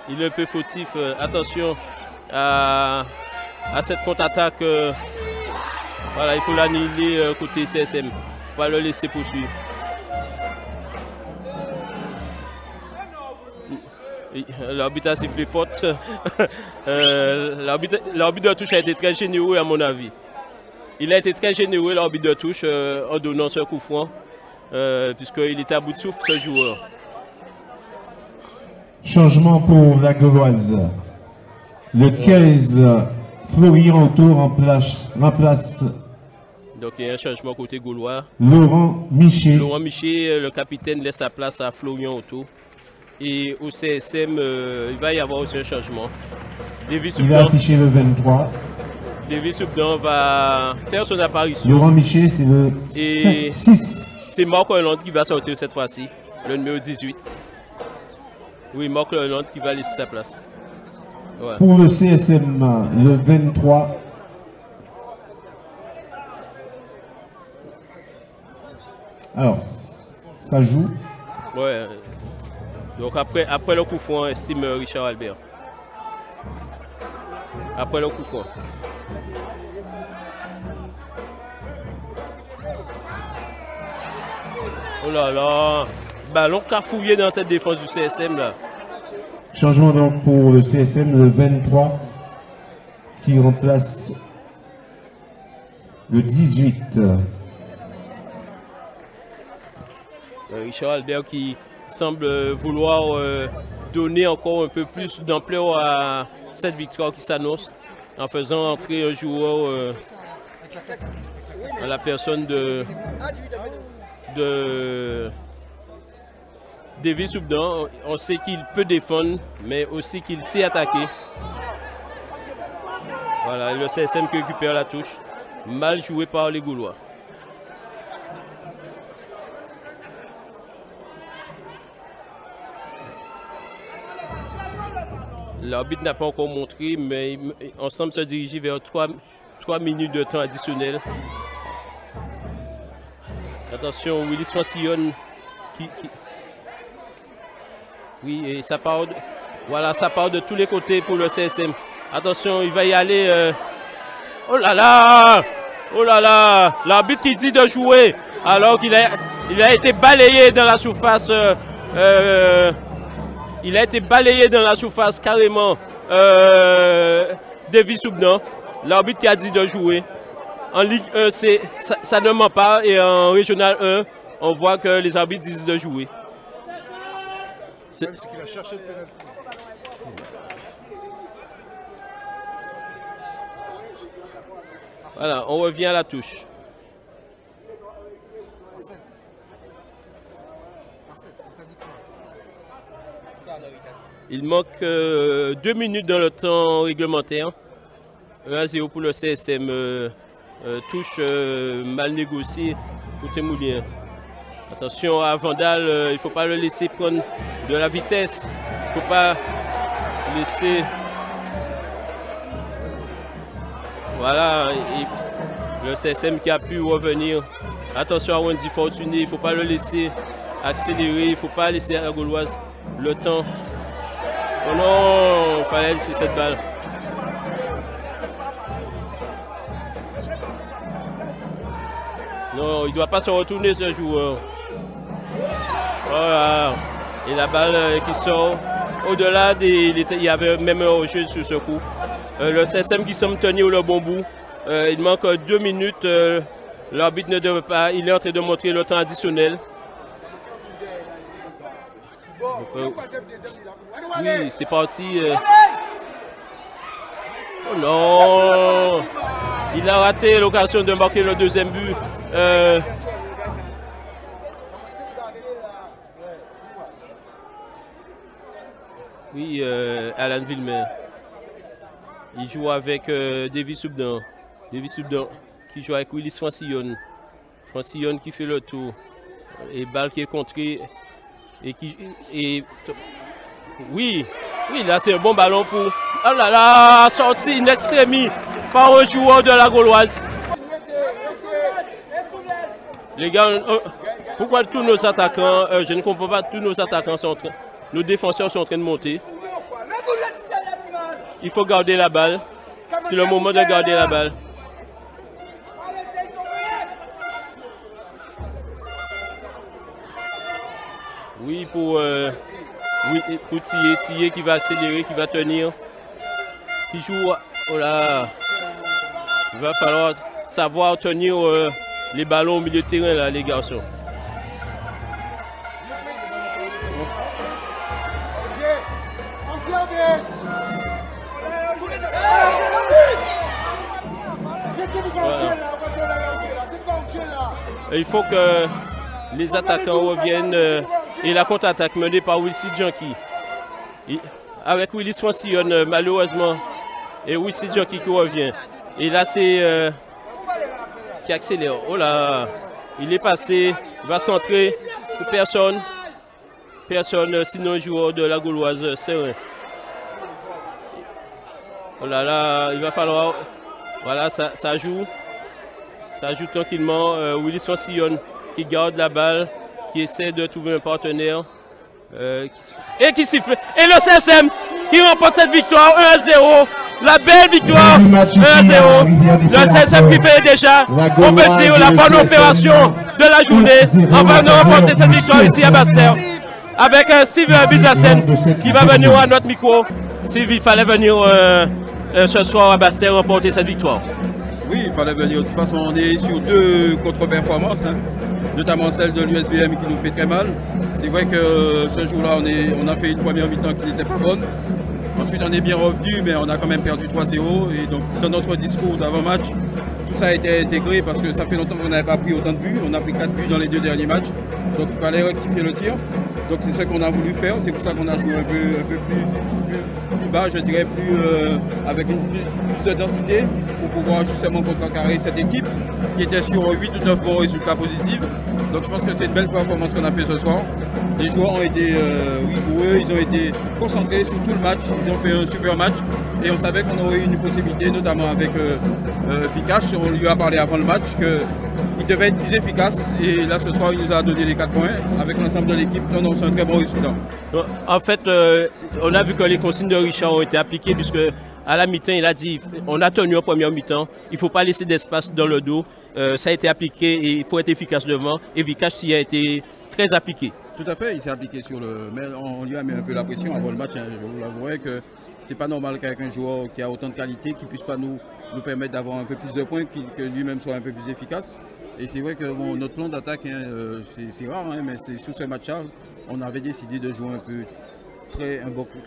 Il est un peu fautif. Attention à cette contre-attaque. Voilà, il faut l'annihiler côté CSM. On va le laisser poursuivre. L'arbitre a sifflé faute. L'arbitre de touche a été très généreux à mon avis. Il a été très généreux, l'arbitre de touche, en donnant ce coup franc, puisqu'il était à bout de souffle, ce joueur. Changement pour la Gauloise. Le 15, Florian Auto remplace donc il y a un changement côté gaulois. Laurent Miché. Laurent Miché, le capitaine, laisse sa place à Florian Auto. Et au CSM, il va y avoir aussi un changement. Il a affiché le 23. Davis Soubdan va faire son apparition. Laurent Miché, c'est le 6. C'est Marc Hollande qui va sortir cette fois-ci, le numéro 18. Oui, Marc Hollande qui va laisser sa place. Ouais. Pour le CSM, le 23. Alors, ça joue. Ouais. Donc après le coup franc, estime Richard Albert. Après le coup franc. Oh là là. Ballon cafouillé dans cette défense du CSM là. Changement donc pour le CSM, le 23 qui remplace le 18. Richard Albert qui semble vouloir donner encore un peu plus d'ampleur à cette victoire qui s'annonce en faisant entrer un joueur à la personne de Davis Soubdan. On sait qu'il peut défendre, mais aussi qu'il sait attaquer. Voilà, le CSM qui récupère la touche. Mal joué par les Gaulois. L'arbitre n'a pas encore montré, mais on semble se diriger vers 3 minutes de temps additionnel. Attention, Willis Francillon Oui, et ça part voilà, ça part de tous les côtés pour le CSM. Attention, il va y aller. Oh là là! Oh là là! L'arbitre qui dit de jouer alors qu'il a été balayé dans la surface. Il a été balayé dans la surface carrément. Davis Soubdan. L'arbitre qui a dit de jouer. En Ligue 1, ça ne ment pas. Et en Régional 1, on voit que les arbitres disent de jouer. C'est qu'il a cherché le pénalty. Voilà, on revient à la touche. Il manque 2 minutes dans le temps réglementaire. 1-0 pour le CSM. Touche mal négociée côté Moulin. Attention à Vandal, il ne faut pas le laisser prendre de la vitesse. Il ne faut pas laisser... Voilà, et le CSM qui a pu revenir. Attention à Wendy Fortuné, il ne faut pas le laisser accélérer, il ne faut pas laisser à la Gauloise le temps. Oh non, il fallait laisser cette balle. Non, il ne doit pas se retourner ce joueur. Voilà. Et la balle qui sort au-delà il y avait même un hors-jeu sur ce coup. Le CSM qui semble tenir le bon bout. Il manque 2 minutes. L'arbitre ne devait pas. Il est en train de montrer le temps additionnel. Oui, c'est parti. Oh non! Il a raté l'occasion de marquer le deuxième but. Oui, Alan Villemer. Il joue avec Davis Soubdan. Davis Soubdan qui joue avec Willis Francillon. Francillon qui fait le tour. Et balle qui est contrée. Oui, là c'est un bon ballon pour... Oh là là, sorti in extremis par un joueur de la Gauloise. Les gars, pourquoi tous nos attaquants, je ne comprends pas, tous nos attaquants sont en train... Nos défenseurs sont en train de monter. il faut garder la balle. C'est le moment de garder la balle. Oui, pour Thier qui va accélérer, qui va tenir, qui joue. Oh là, il va falloir savoir tenir les ballons au milieu de terrain là, les garçons. Voilà. Il faut que les attaquants reviennent et la contre-attaque menée par Wilson Junkie. Avec Willis Francillon, malheureusement, et Wilson Junkie qui revient. Et là, c'est qui accélère. Oh là, il est passé, il va centrer. Personne, sinon un joueur de la Gauloise serein. Oh là là, il va falloir. Voilà, ça joue. Ça joue tranquillement. Willis Francillon qui garde la balle, qui essaie de trouver un partenaire. Et qui siffle. Et le CSM qui remporte cette victoire 1-0. La belle victoire 1-0. Le CSM qui fait déjà, on peut dire, la bonne opération de la journée. On va nous remporter cette victoire ici à Bastère. Avec Steve Bizassen qui va venir à notre micro. Steve, il fallait venir ce soir à Bastère remporter cette victoire. Oui, il fallait venir. De toute façon, on est sur deux contre-performances, hein, notamment celle de l'USBM qui nous fait très mal. C'est vrai que ce jour-là, on a fait une première mi-temps qui n'était pas bonne. Ensuite, on est bien revenu, mais on a quand même perdu 3-0. Et donc, dans notre discours d'avant-match, tout ça a été intégré parce que ça fait longtemps qu'on n'avait pas pris autant de buts. On a pris 4 buts dans les 2 derniers matchs. Donc, il fallait rectifier le tir. Donc, c'est ce qu'on a voulu faire. C'est pour ça qu'on a joué un peu plus bas, je dirais, avec plus de densité pour pouvoir justement contrecarrer cette équipe qui était sur 8 ou 9 bons résultats positifs. Donc, je pense que c'est une belle performance qu'on a fait ce soir. Les joueurs ont été rigoureux, ils ont été concentrés sur tout le match, ils ont fait un super match et on savait qu'on aurait eu une possibilité, notamment avec Vikash. On lui a parlé avant le match qu'il devait être plus efficace et là ce soir il nous a donné les 4 points avec l'ensemble de l'équipe. Non, c'est un très bon résultat. En fait, on a vu que les consignes de Richard ont été appliquées puisque à la mi-temps il a dit on a tenu en première mi-temps, il ne faut pas laisser d'espace dans le dos. Ça a été appliqué et il faut être efficace devant et Vikash y a été très appliqué. Tout à fait, il s'est appliqué sur le... Mais on lui a mis un peu la pression avant le match. Hein. Je vous l'avouerai que c'est pas normal qu'avec un joueur qui a autant de qualité, qui puisse pas nous permettre d'avoir un peu plus de points, que lui-même soit un peu plus efficace. Et c'est vrai que bon, notre plan d'attaque, hein, c'est rare, hein, mais sur ce match-là, on avait décidé de jouer un peu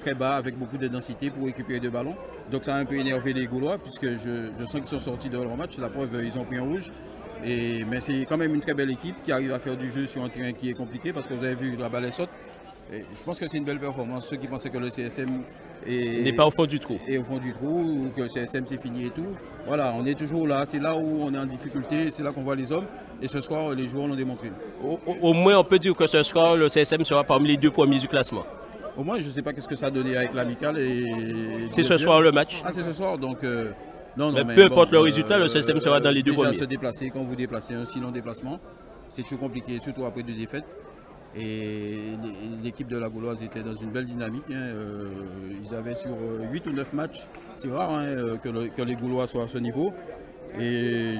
très bas, avec beaucoup de densité pour récupérer des ballons. Donc ça a un peu énervé les Gaulois, puisque je sens qu'ils sont sortis de leur match. La preuve, ils ont pris un rouge. Mais c'est quand même une très belle équipe qui arrive à faire du jeu sur un terrain qui est compliqué parce que vous avez vu la balle saute. Et je pense que c'est une belle performance. Ceux qui pensaient que le CSM n'est pas au fond du trou. Et au fond du trou, ou que le CSM c'est fini et tout. Voilà, on est toujours là. C'est là où on est en difficulté, c'est là qu'on voit les hommes. Et ce soir, les joueurs l'ont démontré. Au moins, on peut dire que ce soir, le CSM sera parmi les 2 premiers du classement. Au moins, je ne sais pas qu'est-ce que ça a donné avec l'amical. C'est ce soir le match. Ah, c'est ce soir, donc... Non, mais peu importe le résultat, le CSM sera dans les 2 premiers. Se déplacer, quand vous déplacez un si long déplacement, c'est toujours compliqué, surtout après 2 défaites. Et l'équipe de la Gauloise était dans une belle dynamique. Hein. Ils avaient sur 8 ou 9 matchs, c'est rare hein, que les Gaulois soient à ce niveau. Et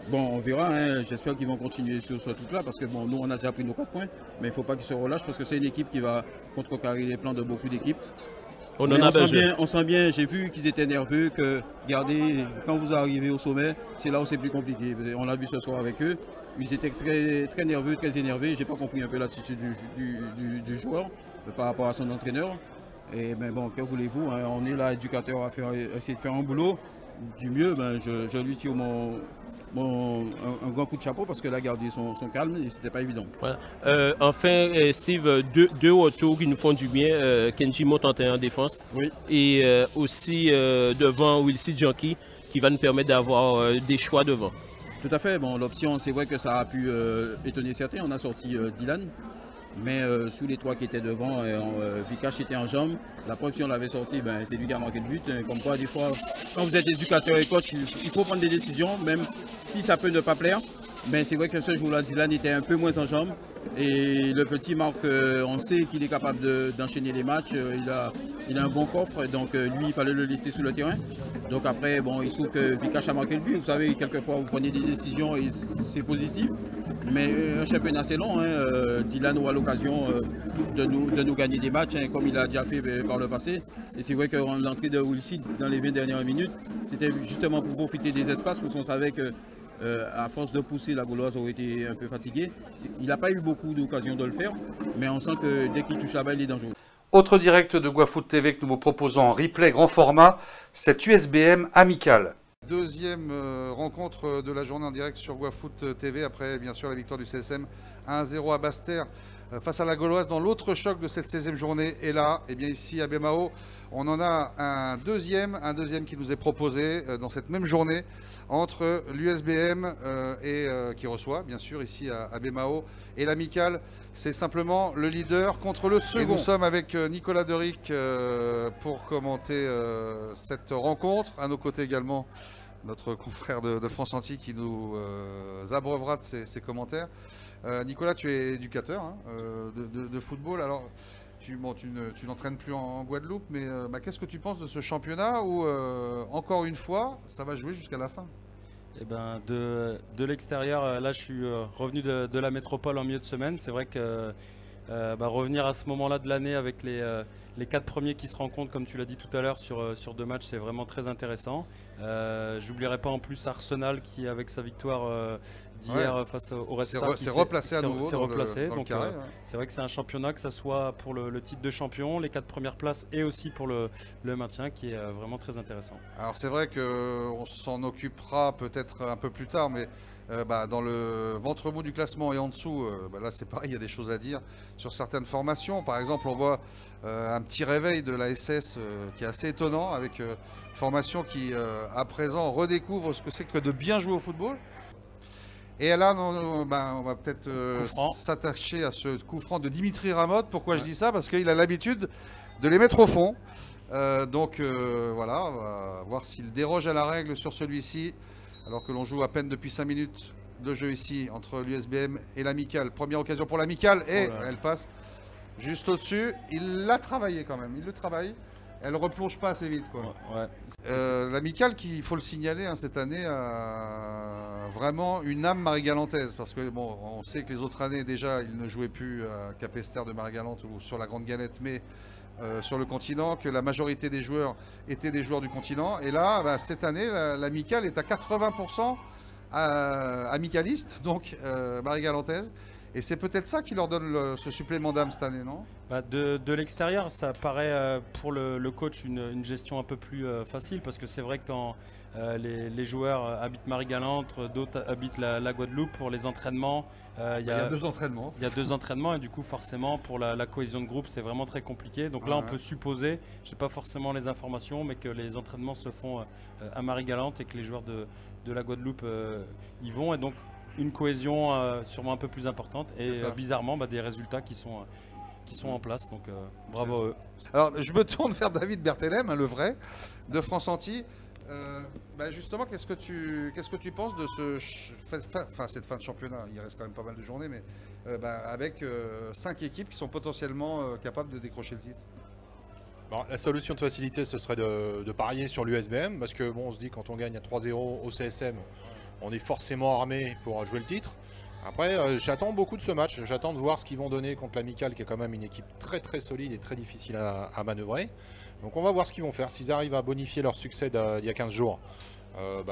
bon, on verra, hein. J'espère qu'ils vont continuer sur ce truc-là parce que bon, nous on a déjà pris nos 4 points, mais il ne faut pas qu'ils se relâchent parce que c'est une équipe qui va contrecarrer les plans de beaucoup d'équipes. On sent bien, j'ai vu qu'ils étaient nerveux, que regardez, quand vous arrivez au sommet, c'est là où c'est plus compliqué. On l'a vu ce soir avec eux, ils étaient très nerveux, très énervés. J'ai pas compris un peu l'attitude du joueur par rapport à son entraîneur. Et ben bon, que voulez-vous, hein, on est là, éducateur, à essayer de faire un boulot du mieux. Ben, je lui tire un grand coup de chapeau parce que là, gardé son calme et c'était pas évident. Voilà. Enfin, Steve, deux retours qui nous font du bien. Kenji Montantin en défense. Oui. Et aussi devant Wilson Junkie qui va nous permettre d'avoir des choix devant. Tout à fait. Bon, l'option, c'est vrai que ça a pu étonner certains. On a sorti Dylan. Mais sous les 3 qui étaient devant, Vikash était en jambes. La preuve, si on l'avait sorti, ben, c'est lui qui a marqué le but. Comme quoi, des fois, quand vous êtes éducateur et coach, il faut prendre des décisions, même si ça peut ne pas plaire. Mais c'est vrai que ce jour-là, Dylan était un peu moins en jambes. Et le petit Marc, on sait qu'il est capable d'enchaîner les matchs. Il a un bon coffre, donc lui, il fallait le laisser sur le terrain. Donc après, bon, il se trouve que Vikash a marqué le but. Vous savez, quelquefois, vous prenez des décisions et c'est positif. Mais un championnat, c'est long. Dylan aura l'occasion de nous gagner des matchs, comme il a déjà fait par le passé. Et c'est vrai que l'entrée de Wilson dans les 20 dernières minutes, c'était justement pour profiter des espaces, parce qu'on savait que à force de pousser, la Gauloise aurait été un peu fatiguée. Il n'a pas eu beaucoup d'occasions de le faire, mais on sent que dès qu'il touche la balle, il est dangereux. Autre direct de Guafoot TV que nous vous proposons en replay grand format, cette USBM amicale. Deuxième rencontre de la journée en direct sur Guafoot TV, après bien sûr la victoire du CSM 1-0 à Basse-Terre face à la Gauloise dans l'autre choc de cette 16e journée. Et là, et bien ici à Bemao, on en a un deuxième qui nous est proposé dans cette même journée entre l'USBM qui reçoit bien sûr ici à Bemao et l'amicale. C'est simplement le leader contre le second. Et nous sommes avec Nicolas Deric pour commenter cette rencontre. À nos côtés également notre confrère de France Anti qui nous abreuvera de ses commentaires. Nicolas, tu es éducateur de football. Alors, tu n'entraînes plus en Guadeloupe, mais qu'est-ce que tu penses de ce championnat où, encore une fois, ça va jouer jusqu'à la fin? Eh ben, de l'extérieur, là, je suis revenu de la métropole en milieu de semaine. C'est vrai que revenir à ce moment-là de l'année avec les 4 premiers qui se rencontrent, comme tu l'as dit tout à l'heure, sur 2 matchs, c'est vraiment très intéressant. J'oublierai pas en plus Arsenal qui, avec sa victoire d'hier face au Red Star, s'est replacé à nouveau. Donc c'est vrai que c'est un championnat, que ce soit pour le titre de champion, les 4 premières places et aussi pour le maintien, qui est vraiment très intéressant. Alors c'est vrai qu'on s'en occupera peut-être un peu plus tard, mais dans le ventre mou du classement et en dessous, là c'est pareil, il y a des choses à dire sur certaines formations. Par exemple, on voit un petit réveil de la SS qui est assez étonnant, avec une formation qui à présent redécouvre ce que c'est que de bien jouer au football. Et là, on va peut-être s'attacher à ce coup franc de Dimitri Ramotte. Pourquoi je dis ça? Parce qu'il a l'habitude de les mettre au fond. Voilà, on va voir s'il déroge à la règle sur celui-ci. Alors que l'on joue à peine depuis 5 minutes de jeu ici entre l'USBM et l'amicale. Première occasion pour l'amicale et elle passe juste au-dessus. Il l'a travaillé quand même, il le travaille. Elle ne replonge pas assez vite, quoi. L'amicale, il faut le signaler, cette année, a vraiment une âme marie-galantaise. Parce que bon, on sait que les autres années, déjà, ils ne jouaient plus à Cap-Esther de Marie-Galante ou sur la Grande Galette, mais sur le continent, que la majorité des joueurs étaient des joueurs du continent. Et là, cette année, l'amicale est à 80% amicaliste, donc marie-galantaise. Et c'est peut-être ça qui leur donne ce supplément d'âme cette année, non? De l'extérieur, ça paraît pour le coach une gestion un peu plus facile, parce que c'est vrai que quand les joueurs habitent Marie-Galante, d'autres habitent la Guadeloupe, pour les entraînements, il y a 2 entraînements. Il y a 2 entraînements, et du coup forcément pour la cohésion de groupe c'est vraiment très compliqué. Donc là on peut supposer, je n'ai pas forcément les informations, mais que les entraînements se font à Marie-Galante et que les joueurs de la Guadeloupe y vont, et donc une cohésion sûrement un peu plus importante, et bizarrement des résultats qui sont en place, donc bravo à eux. Alors je me tourne vers David Berthelem, le vrai, de France Anti. Justement, qu'est-ce que tu penses de cette fin de championnat? Il reste quand même pas mal de journées, mais avec 5 équipes qui sont potentiellement capables de décrocher le titre. Bon, la solution de facilité, ce serait de parier sur l'USBM, parce que on se dit, quand on gagne à 3-0 au CSM, on est forcément armé pour jouer le titre. Après, j'attends beaucoup de ce match. J'attends de voir ce qu'ils vont donner contre l'amicale, qui est quand même une équipe très très solide et très difficile à manœuvrer. Donc on va voir ce qu'ils vont faire. S'ils arrivent à bonifier leur succès d'il y a 15 jours,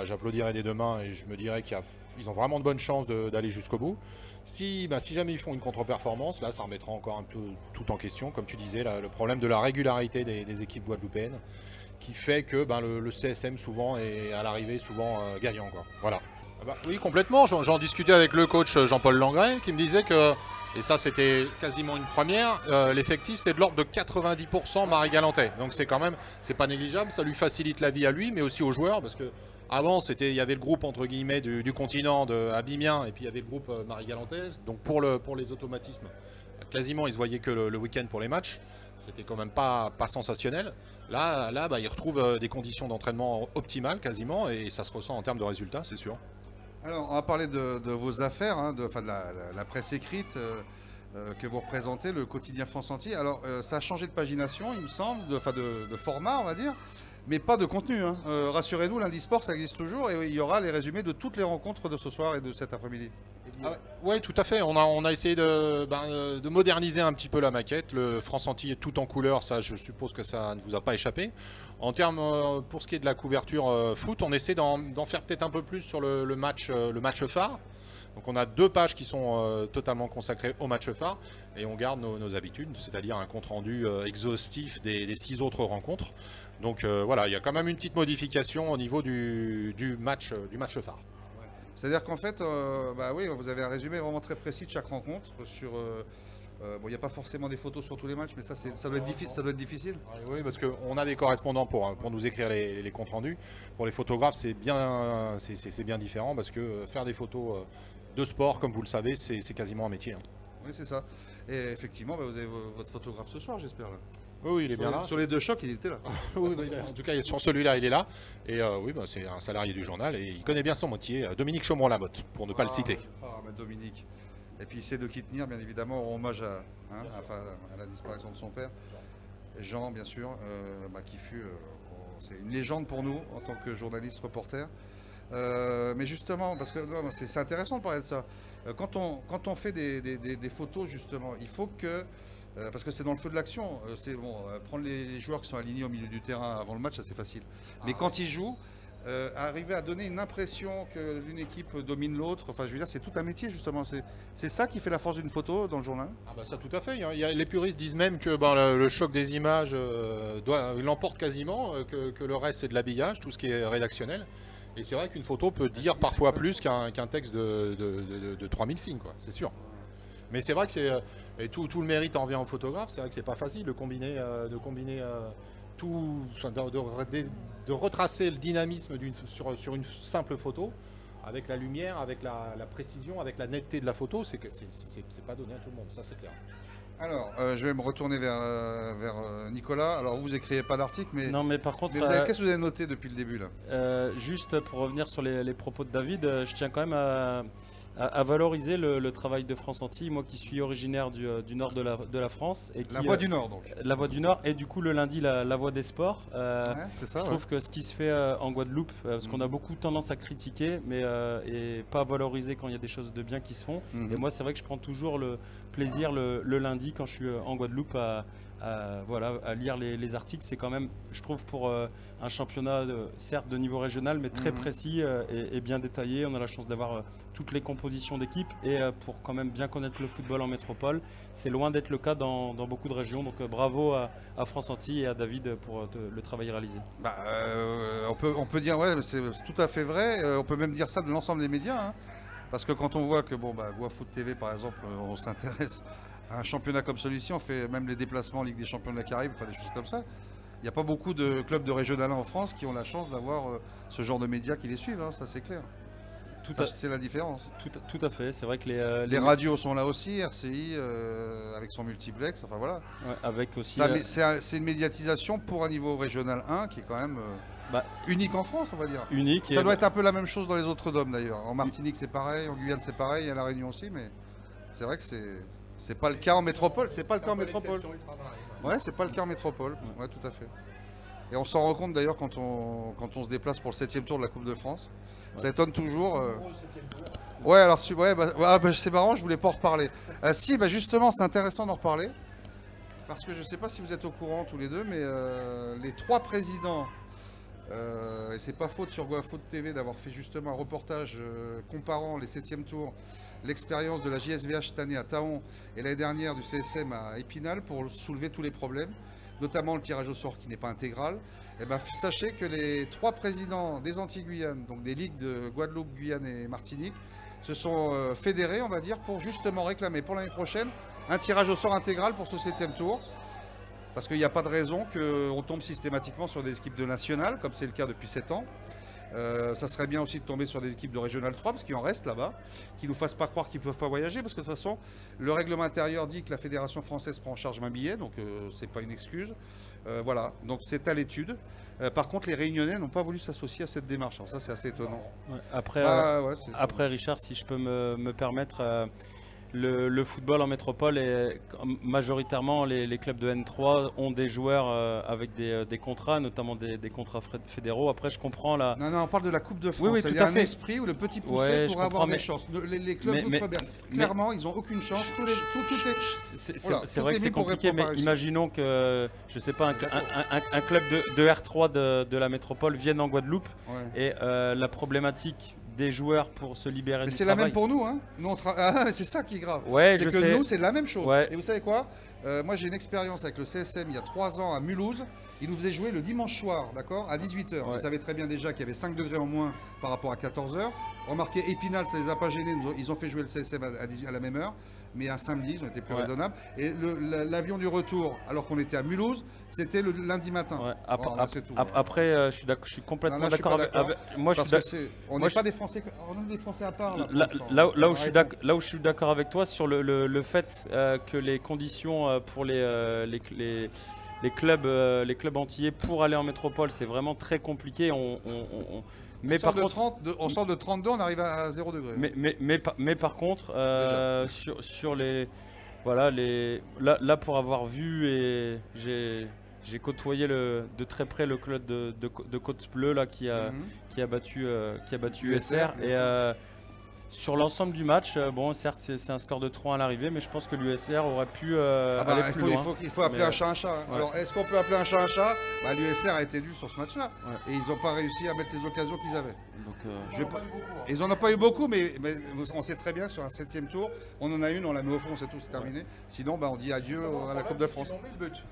j'applaudirai des deux mains et je me dirais qu'ils ont vraiment de bonnes chances d'aller jusqu'au bout. Si jamais ils font une contre-performance, là ça remettra encore un peu tout en question. Comme tu disais, là, le problème de la régularité des équipes guadeloupéennes, qui fait que le CSM souvent est à l'arrivée gagnant, quoi. Voilà. Oui, complètement. J'en discutais avec le coach Jean-Paul Langret, qui me disait que, et ça c'était quasiment une première, l'effectif c'est de l'ordre de 90% marie-galantais. Donc c'est pas négligeable, ça lui facilite la vie à lui, mais aussi aux joueurs, parce que avant il y avait le groupe entre guillemets du continent à Bimien, et puis il y avait le groupe marie-galantais. Donc pour les automatismes, quasiment ils se voyaient que le week-end pour les matchs. C'était quand même pas sensationnel. Là ils retrouvent des conditions d'entraînement optimales quasiment, et ça se ressent en termes de résultats, c'est sûr. Alors, on va parler de vos affaires, hein, de la presse écrite que vous représentez, le quotidien France Entier. Alors, ça a changé de pagination, il me semble, de format, on va dire, mais pas de contenu. Hein. Rassurez-nous, Lundi Sport, ça existe toujours et il y aura les résumés de toutes les rencontres de ce soir et de cet après-midi. Oui, tout à fait. On a essayé de moderniser un petit peu la maquette. Le France Entier est tout en couleur, ça je suppose que ça ne vous a pas échappé. En termes, pour ce qui est de la couverture foot, on essaie d'en faire peut-être un peu plus sur le match phare. Donc on a 2 pages qui sont totalement consacrées au match phare et on garde nos habitudes, c'est-à-dire un compte-rendu exhaustif des 6 autres rencontres. Donc voilà, il y a quand même une petite modification au niveau du match phare. C'est-à-dire qu'en fait, oui, vous avez un résumé vraiment très précis de chaque rencontre. Bon, il n'y a pas forcément des photos sur tous les matchs, mais ça doit être difficile. Oui, parce qu'on a des correspondants pour nous écrire les comptes rendus. Pour les photographes, c'est bien différent parce que faire des photos de sport, comme vous le savez, c'est quasiment un métier. Hein. Oui, c'est ça. Et effectivement, vous avez votre photographe ce soir, j'espère. Oui, il est bien là. Sur les 2 chocs, il était là. Oui, en tout cas, sur celui-là, il est là. Et oui, c'est un salarié du journal et il connaît bien son métier. Dominique Chaumont-Lamotte, pour ne pas le citer. Dominique. Et puis il sait de qui tenir, bien évidemment, en hommage à la disparition de son père. Et Jean, bien sûr, qui fut... c'est une légende pour nous, en tant que journaliste, reporter. Mais justement, parce que c'est intéressant de parler de ça. Quand on fait des photos, justement, il faut que... parce que c'est dans le feu de l'action. C'est bon, prendre les joueurs qui sont alignés au milieu du terrain avant le match, ça c'est facile. Mais quand ils jouent, arriver à donner une impression que l'une équipe domine l'autre, enfin je veux dire, c'est tout un métier justement. C'est ça qui fait la force d'une photo dans le journal. Ça tout à fait. Les puristes disent même que le choc des images l'emporte quasiment, que le reste c'est de l'habillage, tout ce qui est rédactionnel. Et c'est vrai qu'une photo peut dire parfois plus qu'un texte de 3000 signes, quoi, c'est sûr. Mais c'est vrai que tout le mérite en revient au photographe. C'est vrai que c'est pas facile de combiner tout, de retracer le dynamisme sur une simple photo, avec la lumière, avec la précision, avec la netteté de la photo. C'est pas donné à tout le monde, ça c'est clair. Alors, je vais me retourner vers Nicolas. Alors, vous écrivez pas d'article, mais... Non, mais par contre... qu'est-ce que vous avez noté depuis le début, là? Juste pour revenir sur les propos de David, je tiens quand même à valoriser le travail de France Entier, moi qui suis originaire du nord de la France. Et qui, la Voix du Nord, donc. La Voix du Nord, et du coup le lundi la Voix des Sports. C'est ça, je trouve que ce qui se fait en Guadeloupe, parce qu'on a beaucoup tendance à critiquer, mais et pas valoriser quand il y a des choses de bien qui se font. Et moi c'est vrai que je prends toujours le plaisir le lundi quand je suis en Guadeloupe à lire les articles. C'est quand même, je trouve, pour un championnat certes de niveau régional, mais très précis et bien détaillé. On a la chance d'avoir toutes les compositions d'équipe et pour quand même bien connaître le football en métropole. C'est loin d'être le cas dans beaucoup de régions. Donc bravo à France Entier et à David pour le travail réalisé. On peut dire, ouais, c'est tout à fait vrai. On peut même dire ça de l'ensemble des médias. Hein. Parce que quand on voit que GoaFoot TV, par exemple, on s'intéresse à un championnat comme celui-ci, on fait même les déplacements en Ligue des Champions de la Caraïbe, enfin des choses comme ça. Il n'y a pas beaucoup de clubs de régional 1 en France qui ont la chance d'avoir ce genre de médias qui les suivent, hein, ça c'est clair. C'est la différence. Tout à fait, c'est vrai que les radios sont là aussi, RCI avec son multiplex, enfin voilà. Ouais, avec aussi. C'est une médiatisation pour un niveau régional 1 qui est quand même unique en France, on va dire. Unique. Ça doit être un peu la même chose dans les autres DOM d'ailleurs. En Martinique c'est pareil, en Guyane c'est pareil, à La Réunion aussi, mais c'est vrai que c'est pas le cas en métropole. C'est pas le cas en métropole. Ouais, c'est pas le cas en métropole. Ouais, tout à fait. Et on s'en rend compte d'ailleurs quand on se déplace pour le 7e tour de la Coupe de France. Ça étonne toujours. Ouais, alors c'est marrant, je voulais pas en reparler. Justement, c'est intéressant d'en reparler. Parce que je sais pas si vous êtes au courant tous les deux, mais les 3 présidents, et c'est pas faute sur GoaFoot TV d'avoir fait justement un reportage comparant les 7e tours, l'expérience de la JSVH cette année à Taon et l'année dernière du CSM à Épinal pour soulever tous les problèmes, notamment le tirage au sort qui n'est pas intégral. Et sachez que les 3 présidents des Antilles-Guyane, donc des ligues de Guadeloupe, Guyane et Martinique, se sont fédérés, on va dire, pour justement réclamer pour l'année prochaine un tirage au sort intégral pour ce 7e tour. Parce qu'il n'y a pas de raison qu'on tombe systématiquement sur des équipes de nationales, comme c'est le cas depuis 7 ans. Ça serait bien aussi de tomber sur des équipes de Régional 3, parce qu'il en reste là-bas, qui ne nous fassent pas croire qu'ils ne peuvent pas voyager, parce que de toute façon, le règlement intérieur dit que la Fédération française prend en charge 20 billets, donc c'est pas une excuse. Voilà, donc c'est à l'étude. Par contre, les Réunionnais n'ont pas voulu s'associer à cette démarche. Alors ça, c'est assez étonnant. Ouais, après, après, Richard, si je peux me permettre, le football en métropole, et majoritairement les clubs de N3 ont des joueurs avec des contrats, notamment des contrats fédéraux. Après, je comprends la... Non, on parle de la Coupe de France. Oui, il y a un esprit où le petit poussé pourrait avoir des chances. Les clubs d'outre-mer, clairement, ils n'ont aucune chance. C'est vrai que c'est compliqué, mais imaginons que, je sais pas, un club de R3 de la métropole vienne en Guadeloupe, et la problématique des joueurs pour se libérer du travail. Mais c'est la même pour nous, hein. C'est ça qui est grave. Ouais, c'est que nous, c'est la même chose. Ouais. Et vous savez quoi, moi, j'ai une expérience avec le CSM il y a 3 ans à Mulhouse. Ils nous faisaient jouer le dimanche soir, d'accord, à 18h. Ils savaient très bien déjà qu'il y avait 5 degrés en moins par rapport à 14h. Remarquez, Épinal, ça les a pas gênés. Ils ont fait jouer le CSM à la même heure. Mais un samedi, ils ont été plus raisonnables. Et l'avion du retour, alors qu'on était à Mulhouse, c'était le lundi matin. Après, je suis complètement d'accord avec moi. On n'est pas des Français, on est des Français à part. Là où je suis d'accord avec toi sur le fait que les conditions pour les clubs antillais pour aller en métropole, c'est vraiment très compliqué. Mais par contre, on sort de 32, on arrive à 0 degré. Mais par contre, sur les, voilà, là pour avoir vu, et j'ai côtoyé de très près le club de Côte-Bleue là qui a battu USR, et sur l'ensemble du match, bon, certes, c'est un score de 3 à l'arrivée, mais je pense que l'USR aurait pu aller plus loin. Il faut appeler un chat un chat. Hein. Alors, est-ce qu'on peut appeler un chat un chat? L'USR a été nul sur ce match-là. Et ils n'ont pas réussi à mettre les occasions qu'ils avaient. Donc, ils n'en ont pas eu beaucoup, mais on sait très bien que sur un 7e tour, on en a une, on la met au fond, c'est tout, c'est terminé. Sinon, on dit adieu à la Coupe de France.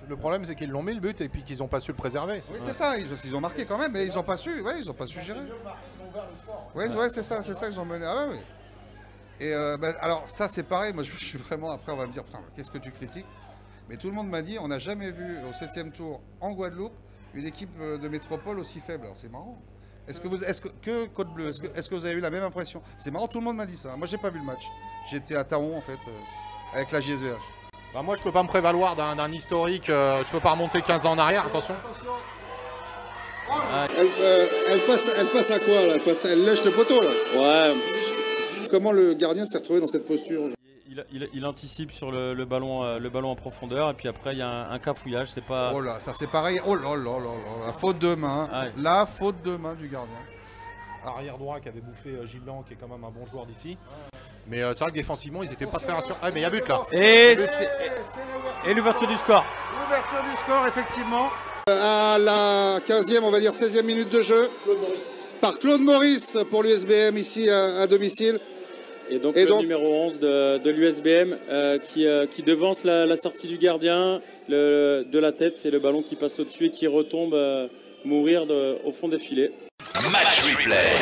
Le problème, c'est qu'ils l'ont mis le but et puis qu'ils n'ont pas su le préserver. Oui, c'est ça, parce qu'ils ont marqué quand même, mais ils n'ont pas su, ils n'ont pas su gérer. Oui, c'est ça, ils ont mené. Ah ouais. Et alors ça c'est pareil, moi je suis vraiment, après on va me dire putain qu'est-ce que tu critiques, mais tout le monde m'a dit on n'a jamais vu au 7e tour en Guadeloupe une équipe de métropole aussi faible. Alors c'est marrant. Est-ce que Côte-Bleue, est-ce que vous avez eu la même impression? C'est marrant, tout le monde m'a dit ça. Moi j'ai pas vu le match. J'étais à Taon en fait avec la JSVH. Moi je peux pas me prévaloir d'un historique, je peux pas remonter 15 ans en arrière, attention. Elle passe à quoi là? Elle lèche le poteau là. Ouais. Comment le gardien s'est retrouvé dans cette posture? Il anticipe sur le ballon en profondeur, et puis après il y a un cafouillage, c'est pas... Oh là, ça c'est pareil, oh là là là, la faute de main, la faute de main du gardien. Arrière droit qui avait bouffé Gilles Lang, qui est quand même un bon joueur d'ici. Mais c'est vrai que défensivement ils étaient pas très rassurants. Ah mais il y a but là. Et l'ouverture du score. L'ouverture du score effectivement. À la 15e, on va dire 16e minute de jeu. Par Claude Maurice pour l'USBM ici à domicile. Et donc le numéro 11 de l'USBM qui devance la sortie du gardien de la tête. C'est le ballon qui passe au-dessus et qui retombe mourir au fond des filets. Match replay.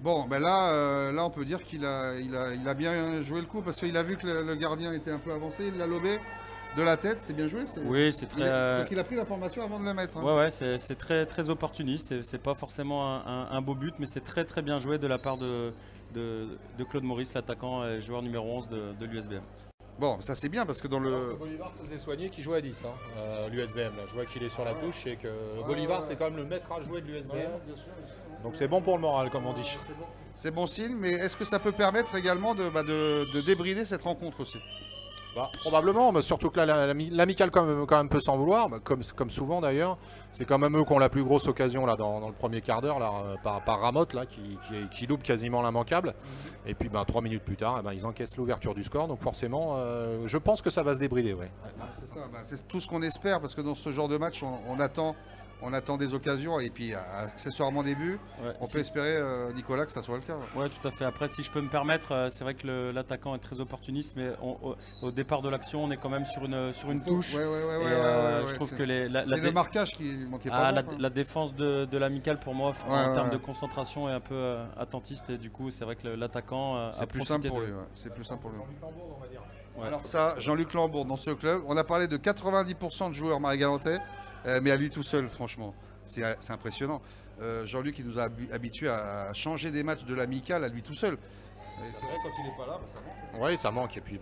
Bon, ben là on peut dire qu'il a bien joué le coup parce qu'il a vu que le gardien était un peu avancé, il l'a lobé de la tête, c'est bien joué. Oui, c'est très... Parce qu'il a pris l'information avant de le mettre. Hein. Ouais, c'est très opportuniste, c'est pas forcément un beau but, mais c'est très bien joué de la part de Claude Maurice, l'attaquant et joueur numéro 11 de l'USBM. Bon, ça c'est bien parce que dans le... Bolivar se faisait soigner qui joue à 10, l'USBM. Je vois qu'il est sur la touche et que Bolivar c'est quand même le maître à jouer de l'USBM. Donc c'est bon pour le moral, comme on dit. C'est bon signe, mais est-ce que ça peut permettre également de débrider cette rencontre aussi? Probablement, mais surtout que là, l'amical quand même peut s'en vouloir, comme souvent d'ailleurs. C'est quand même eux qui ont la plus grosse occasion là, dans le premier quart d'heure par Ramotte là, qui loupe quasiment l'immanquable. Et puis 3 minutes plus tard, ils encaissent l'ouverture du score. Donc forcément, je pense que ça va se débrider. Ouais. C'est ça, c'est tout ce qu'on espère, parce que dans ce genre de match, on attend des occasions et puis accessoirement des buts. On peut espérer, Nicolas, que ça soit le cas. Oui, tout à fait. Après, si je peux me permettre, c'est vrai que l'attaquant est très opportuniste, mais au départ de l'action, on est quand même sur une touche. Je trouve que c'est le marquage qui manquait pas. La défense de l'amical, pour moi, en termes de concentration, est un peu attentiste. Et du coup, c'est vrai que l'attaquant c'est plus simple pour lui. C'est plus simple pour lui. Alors ça, Jean-Luc Lambourg dans ce club, on a parlé de 90% de joueurs marie-galantais, mais à lui tout seul, franchement. c'est impressionnant. Jean-Luc, il nous a habitués à changer des matchs de l'amical à lui tout seul. C'est vrai, quand il n'est pas là, ça manque. Oui, ça manque. Et puis,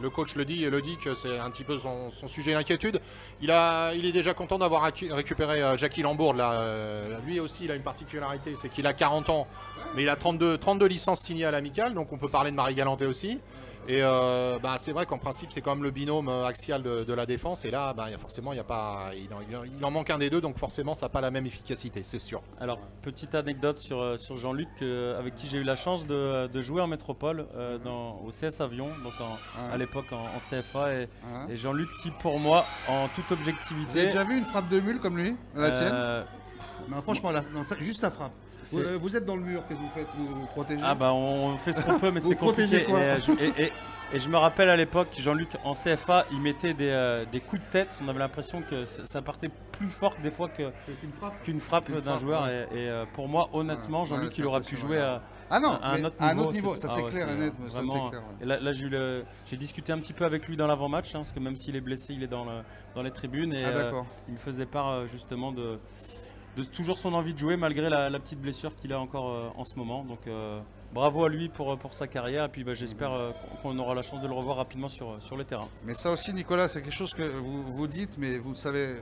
le coach le dit que c'est un petit peu son sujet d'inquiétude. Il est déjà content d'avoir récupéré Jackie Lambourd. Lui aussi, il a une particularité, c'est qu'il a 40 ans, mais il a 32 licences signées à l'amical, donc on peut parler de Marie Galanté aussi. Et c'est vrai qu'en principe, c'est quand même le binôme axial de la défense. Et là, forcément, il en manque un des deux, donc forcément, ça n'a pas la même efficacité, c'est sûr. Alors, petite anecdote sur Jean-Luc, avec qui j'ai eu la chance de jouer en métropole, au CS Avion, donc à l'époque en CFA. Et Jean-Luc, qui pour moi, en toute objectivité... Vous avez déjà vu une frappe de mule comme lui, la sienne? Non, franchement, juste sa frappe. Vous êtes dans le mur, qu'est-ce que vous faites? Vous protégez? On fait ce qu'on peut, mais c'est compliqué. Et je me rappelle à l'époque, Jean-Luc, en CFA, il mettait des coups de tête. On avait l'impression que ça partait plus fort des fois qu'une frappe d'un joueur. Ouais. Et pour moi, honnêtement, Jean-Luc, il aurait pu jouer à un autre niveau. Ça, c'est clair et net. Vraiment, et là j'ai discuté un petit peu avec lui dans l'avant-match, parce que même s'il est blessé, il est dans les tribunes. Et il me faisait part justement de toujours son envie de jouer malgré la petite blessure qu'il a encore en ce moment. Donc bravo à lui pour sa carrière, et puis j'espère qu'on aura la chance de le revoir rapidement sur le terrain. Mais ça aussi, Nicolas, c'est quelque chose que vous dites, mais vous savez,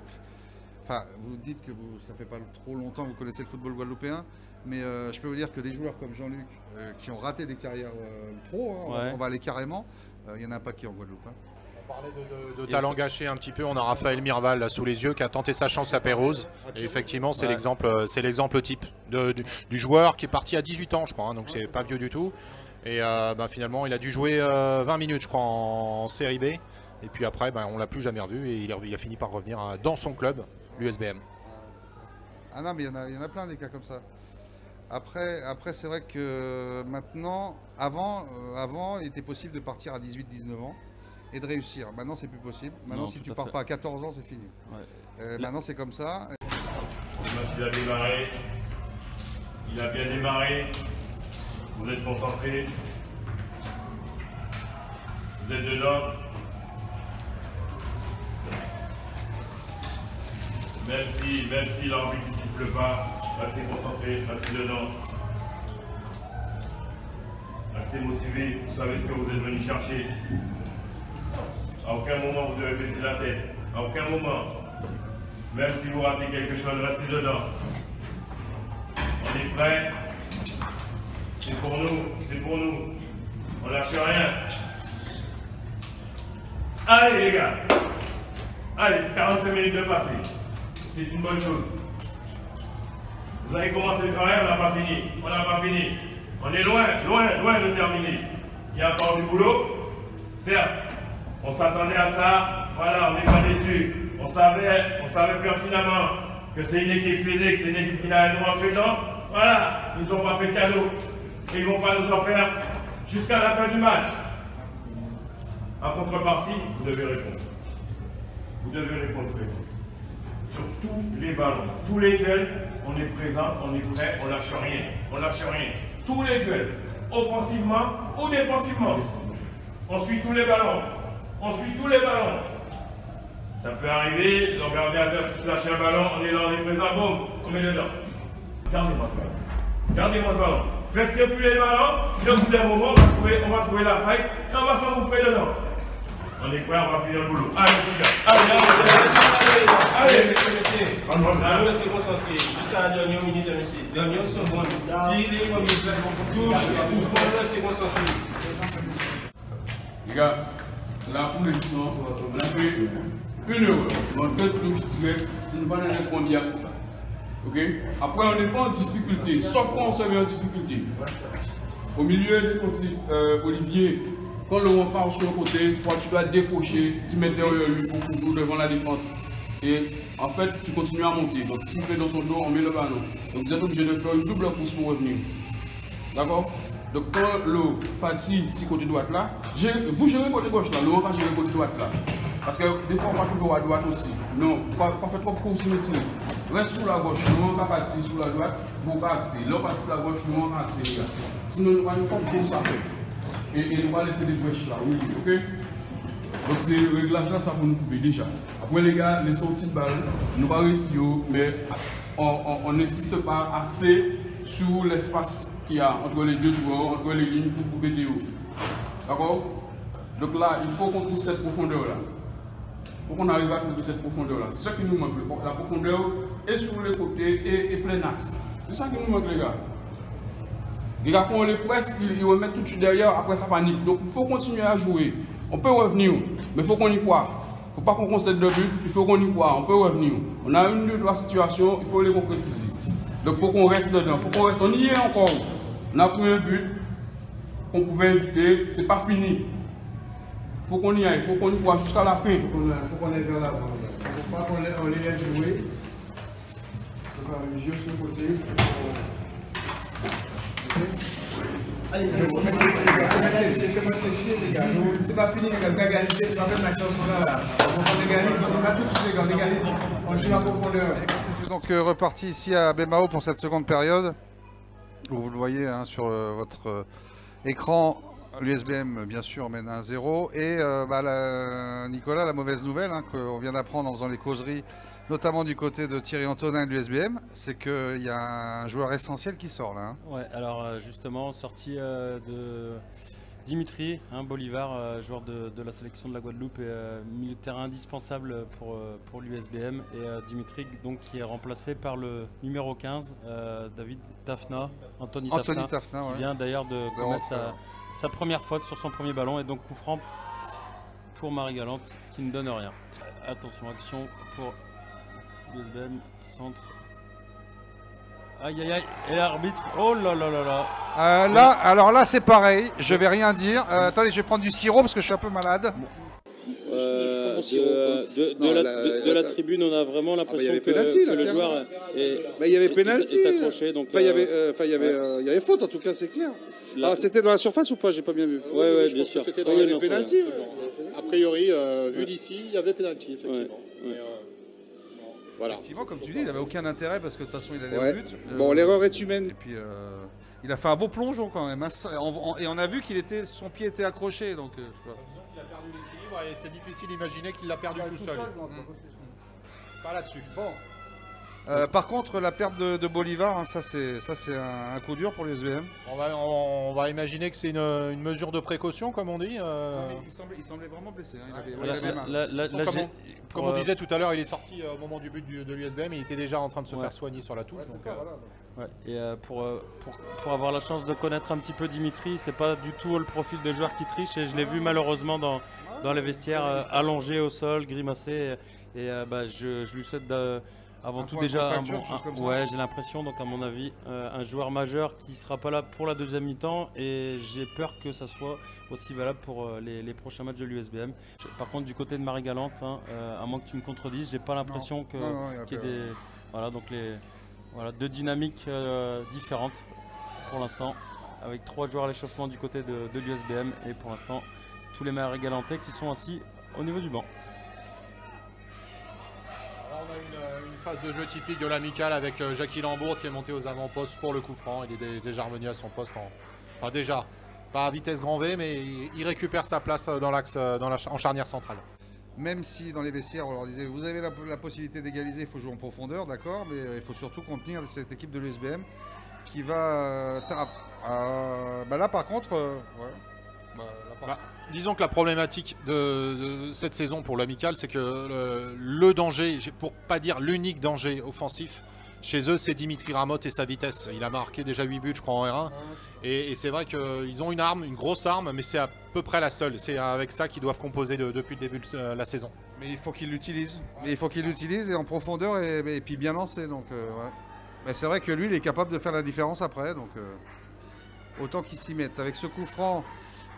enfin vous dites que ça fait pas trop longtemps que vous connaissez le football guadeloupéen, mais je peux vous dire que des joueurs comme Jean-Luc qui ont raté des carrières pro, on va aller carrément, il y en a un paquet en Guadeloupe. On parlait de talent gâché un petit peu, on a Raphaël Mirval là sous les yeux qui a tenté sa chance à Pérouse. Et effectivement, c'est l'exemple type du joueur qui est parti à 18 ans, je crois, donc c'est pas vieux du tout. Et finalement, il a dû jouer 20 minutes, je crois, en série B. Et puis après, on l'a plus jamais revu et il a fini par revenir dans son club, l'USBM. Ah non, mais il y en a plein des cas comme ça. Après c'est vrai que maintenant, avant, il était possible de partir à 18-19 ans. Et de réussir. Maintenant, c'est plus possible. Maintenant, si tu pars pas à 14 ans, c'est fini. Ouais. Maintenant, c'est comme ça. Le match, il a démarré. Il a bien démarré. Vous êtes concentrés. Vous êtes dedans. Même si l'arbitre ne siffle pas, restez concentrés, restez dedans. Restez motivés. Vous savez ce que vous êtes venus chercher. À aucun moment vous devez baisser la tête. À aucun moment. Même si vous ratez quelque chose, restez dedans. On est prêts. C'est pour nous. On lâche rien. Allez les gars. Allez, 45 minutes de passé. C'est une bonne chose. Vous avez commencé le travail, on n'a pas fini. On est loin de terminer. Il y a encore du boulot. Certes. On s'attendait à ça, voilà, on n'est pas déçus. On savait pertinemment que c'est une équipe physique, c'est une équipe qui n'a nous rentrer dedans. Voilà, ils n'ont pas fait cadeau. Et ils ne vont pas nous en faire jusqu'à la fin du match. En contrepartie, vous devez répondre. Vous devez répondre présent. Sur tous les ballons, tous les duels, on est présent, on est prêt, on lâche rien. Tous les duels, offensivement ou défensivement. On suit tous les ballons. Ça peut arriver, le gardien adverse lâche un ballon, on est là, on est présent, boum, on met dedans. Gardez-moi ce ballon. Faites circuler le ballon, puis au bout d'un moment, on va trouver la faille et on va s'engouffrer dedans. On est prêt, on va finir le boulot. Allez, les gars, allez. Restez concentrés jusqu'à la dernière minute, monsieur. Dernière seconde. Tirez comme il fait, touche, il faut rester concentré. Les gars, là pour l'instant, on a fait 1 heure. On fait touche direct, c'est une bonne réponse hier, c'est ça. Ok? Après, on n'est pas en difficulté, sauf quand on se met en difficulté. Au milieu défensif, Olivier, quand le rond part sur le côté, toi tu dois décocher, tu mets derrière lui pour devant la défense. Et en fait, tu continues à monter. Donc, si tu fais dans son dos, on met le ballon. Donc, vous êtes obligé de faire une double course pour revenir. D'accord? Donc, quand le parti ici côté droite là, vous gérez côté gauche là, l'eau va gérer côté droite là. Parce que des fois, on va toujours à droite aussi. Non, pas faire trop course sur le tir. Reste sur la gauche, nous on va partir sur la droite, vous pas accéder. Là, on partit sur la gauche, nous on va accéder. Sinon, nous allons pas faire ça. Et nous allons laisser des brèches là, oui, ok? Donc, c'est le réglage là, ça va nous couper déjà. Oui les gars, les sorties de balle, nous pas réussi, mais on n'insiste pas assez sur l'espace qu'il y a entre les deux joueurs, entre les lignes pour couper des hauts. D'accord? Donc là, il faut qu'on trouve cette profondeur-là. Il faut qu'on arrive à trouver cette profondeur-là. C'est ça qui nous manque. La profondeur est sur les côtés et plein axe. C'est ça qui nous manque les gars. Les gars, quand on les presse, ils remettent tout de suite derrière, après ça panique. Donc il faut continuer à jouer. On peut revenir, mais il faut qu'on y croit. Il ne faut pas qu'on concède de but, il faut qu'on y croit. On peut revenir. On a une ou trois situations, il faut les concrétiser. Donc il faut qu'on reste dedans. Il faut qu'on reste. On y est encore. On a pris un but qu'on pouvait éviter. C'est pas fini. Il faut qu'on y aille. Il faut qu'on y croit jusqu'à la fin. Il faut qu'on aille vers l'avant. Il ne faut pas qu'on les laisse jouer. C'est pas un jeu sur le côté. Allez, c'est pas fini, les gars, égaliser, c'est pas même la chance qu'on a là. On égalise, on a tout de suite, les gars, on égalise, on joue la profondeur. C'est donc reparti ici à Bemao pour cette seconde période. Vous le voyez hein, sur votre écran, l'USBM bien sûr mène 1-0. Et Nicolas, la mauvaise nouvelle hein, qu'on vient d'apprendre en faisant les causeries, notamment du côté de Thierry Antonin de l'USBM, c'est qu'il y a un joueur essentiel qui sort là. Hein. Ouais, alors justement, sortie de Dimitri Bolivar, joueur de la sélection de la Guadeloupe et milieu de terrain indispensable pour l'USBM. Et Dimitri donc, qui est remplacé par le numéro 15, David Tafna, Anthony Tafna, qui vient d'ailleurs de commettre sa première faute sur son premier ballon. Et donc coup franc pour Marie-Galante qui ne donne rien. Attention, action pour l'USBM, centre. Aïe aïe aïe, et l'arbitre, oh là là là là. Alors là c'est pareil, je vais rien dire. Attendez, je vais prendre du sirop parce que je suis un peu malade. De la tribune, on a vraiment l'impression que le joueur il y avait pénalty. est accroché. Il y avait faute, en tout cas, c'est clair. C'était dans la surface ou pas? J'ai pas bien vu. Oui, bien sûr. C'était dans les pénalty. A priori, vu d'ici, il y avait pénalty, effectivement. Voilà. Effectivement, comme tu dis, il n'avait aucun intérêt parce que de toute façon il allait au but. Bon, l'erreur est humaine. Et puis il a fait un beau plongeon quand même. Et on a vu son pied était accroché. Donc, il a perdu l'équilibre et c'est difficile d'imaginer qu'il l'a perdu tout seul. Pas là-dessus. Bon. Par contre, la perte de Bolivar, hein, ça c'est un coup dur pour les USBM. On va imaginer que c'est une mesure de précaution, comme on dit. Il semblait vraiment blessé. Hein. Il avait mal. Comme on disait tout à l'heure, il est sorti au moment du but de l'USBM et il était déjà en train de se faire soigner sur la touche. Et pour avoir la chance de connaître un petit peu Dimitri, c'est pas du tout le profil de joueur qui triche. Et je l'ai vu malheureusement dans les vestiaires allongé au sol, grimacé. Et je lui souhaite avant tout déjà j'ai l'impression, donc à mon avis un joueur majeur qui sera pas là pour la deuxième mi-temps, et j'ai peur que ça soit aussi valable pour les prochains matchs de l'USBM. Par contre du côté de Marie-Galante, à moins que tu me contredises, j'ai pas l'impression qu'il y ait des deux dynamiques différentes pour l'instant, avec 3 joueurs à l'échauffement du côté de l'USBM et pour l'instant tous les Marie-Galantais qui sont assis au niveau du banc. On a une phase de jeu typique de l'amicale avec Jackie Lambourg qui est monté aux avant-postes pour le coup franc. Il est déjà revenu à son poste, déjà, pas à vitesse grand V, mais il récupère sa place dans l'axe, en charnière centrale. Même si dans les vestiaires on leur disait vous avez la possibilité d'égaliser, il faut jouer en profondeur, d'accord, mais il faut surtout contenir cette équipe de l'USBM qui va... là par contre... disons que la problématique de cette saison pour l'amicale, c'est que le danger, pour pas dire l'unique danger offensif, chez eux, c'est Dimitri Ramotte et sa vitesse. Il a marqué déjà 8 buts, je crois, en R1. Et c'est vrai qu'ils ont une arme, une grosse arme, mais c'est à peu près la seule. C'est avec ça qu'ils doivent composer depuis le début de la saison. Mais il faut qu'ils l'utilisent. Et en profondeur et puis bien lancé. Donc, Mais c'est vrai que lui, il est capable de faire la différence après. Donc, autant qu'il s'y mette. Avec ce coup franc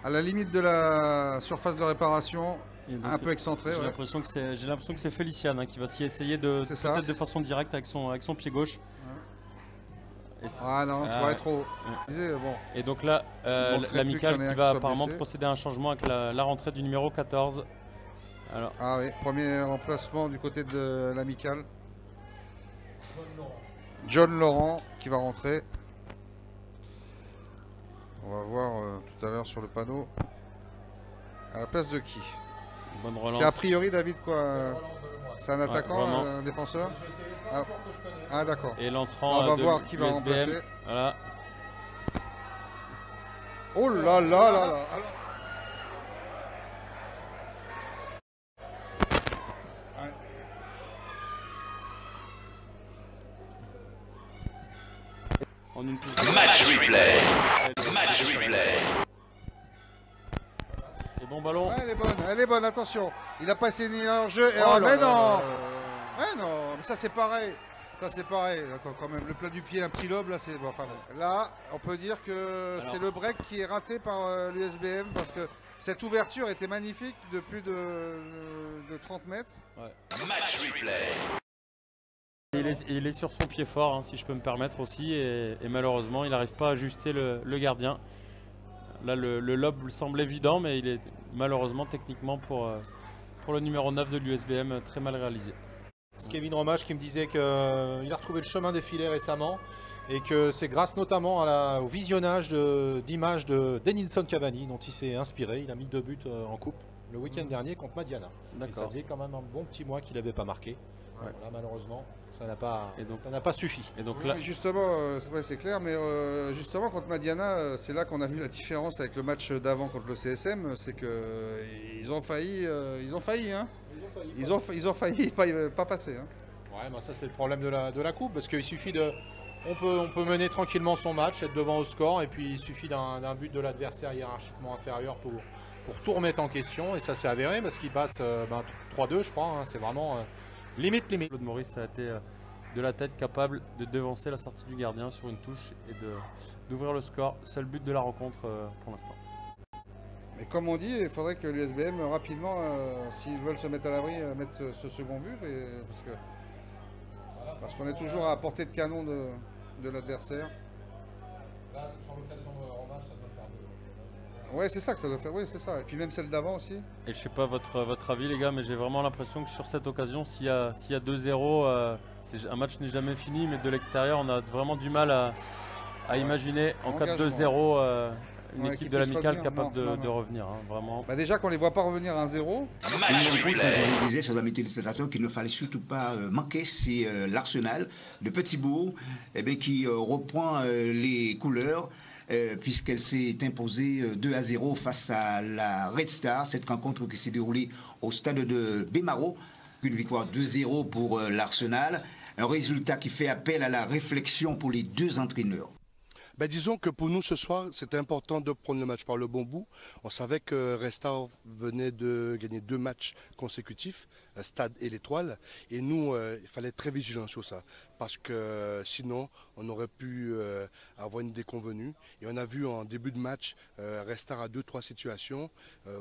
à la limite de la surface de réparation, un peu excentré. J'ai l'impression que c'est Felician qui va s'y essayer peut-être de façon directe avec son pied gauche. Tu vas être trop. Bon. Et donc là, l'amicale qui va apparemment procéder à un changement avec la rentrée du numéro 14. Alors. Ah oui, premier remplacement du côté de l'amicale. John Laurent qui va rentrer. On va voir tout à l'heure sur le panneau. À la place de qui? Bonne relance. C'est a priori David quoi. C'est un attaquant, un défenseur. Ah d'accord. Et l'entrant. On va voir qui va remplacer. Voilà. Oh là là là là. En une Match replay. Match replay. Et bon ballon. Ouais, elle est bonne, attention. Il a passé ni hors jeu. Oh, mais non. Ouais, non, mais ça c'est pareil. Ça c'est pareil. Attends, quand même, le plat du pied, un petit lobe, là c'est bon. Enfin bon. Là, on peut dire que c'est le break qui est raté par l'USBM parce que cette ouverture était magnifique de plus de 30 mètres. Ouais. Match replay. Il est sur son pied fort, hein, si je peux me permettre aussi, et malheureusement, il n'arrive pas à ajuster le gardien. Là, le lob semble évident, mais il est malheureusement techniquement pour le numéro 9 de l'USBM très mal réalisé. C'est Kevin Romage qui me disait qu'il a retrouvé le chemin des filets récemment et que c'est grâce notamment au visionnage d'images de Denilson Cavani dont il s'est inspiré. Il a mis 2 buts en coupe le week-end dernier contre Madiana. Et ça faisait quand même un bon petit mois qu'il n'avait pas marqué. Ouais. Voilà, malheureusement, ça n'a pas suffi. Et donc là, justement, c'est clair, mais justement contre Madiana, c'est là qu'on a vu la différence avec le match d'avant contre le CSM, c'est que ils ont failli, hein. Ils ont failli pas passer. Hein. Ouais, bah ça c'est le problème de la coupe, parce qu'il suffit on peut mener tranquillement son match, être devant au score, et puis il suffit d'un but de l'adversaire hiérarchiquement inférieur pour tout remettre en question, et ça s'est avéré parce qu'il passe 3-2, je crois. Hein, c'est vraiment limite. Claude Maurice a été de la tête capable de devancer la sortie du gardien sur une touche et d'ouvrir le score. Seul but de la rencontre pour l'instant. Mais comme on dit, il faudrait que l'USBM rapidement, s'ils veulent se mettre à l'abri, mette ce second but, parce qu'on est toujours à portée de canon de l'adversaire. Là, sur l'occasion de Romage, ça doit faire 2. Ouais, c'est ça que ça doit faire, oui, c'est ça. Et puis même celle d'avant aussi. Et je sais pas votre avis, les gars, mais j'ai vraiment l'impression que sur cette occasion, s'il y a 2-0, un match n'est jamais fini, mais de l'extérieur, on a vraiment du mal à imaginer en cas de 2-0 une équipe de l'amicale capable de revenir. Hein, vraiment. Bah déjà qu'on ne les voit pas revenir à 1-0. Je disais sur la métier des spectateurs qu'il ne fallait surtout pas manquer, c'est l'Arsenal de Petit-Bourg qui reprend les couleurs. Puisqu'elle s'est imposée 2-0 face à la Red Star, cette rencontre qui s'est déroulée au stade de Bémaro. Une victoire 2-0 pour l'Arsenal, un résultat qui fait appel à la réflexion pour les deux entraîneurs. Disons que pour nous ce soir, c'était important de prendre le match par le bon bout. On savait que Red Star venait de gagner 2 matchs consécutifs, Stade et l'Étoile. Et nous, il fallait être très vigilant sur ça. Parce que sinon, on aurait pu avoir une déconvenue. Et on a vu en début de match, Red Star a 2-3 situations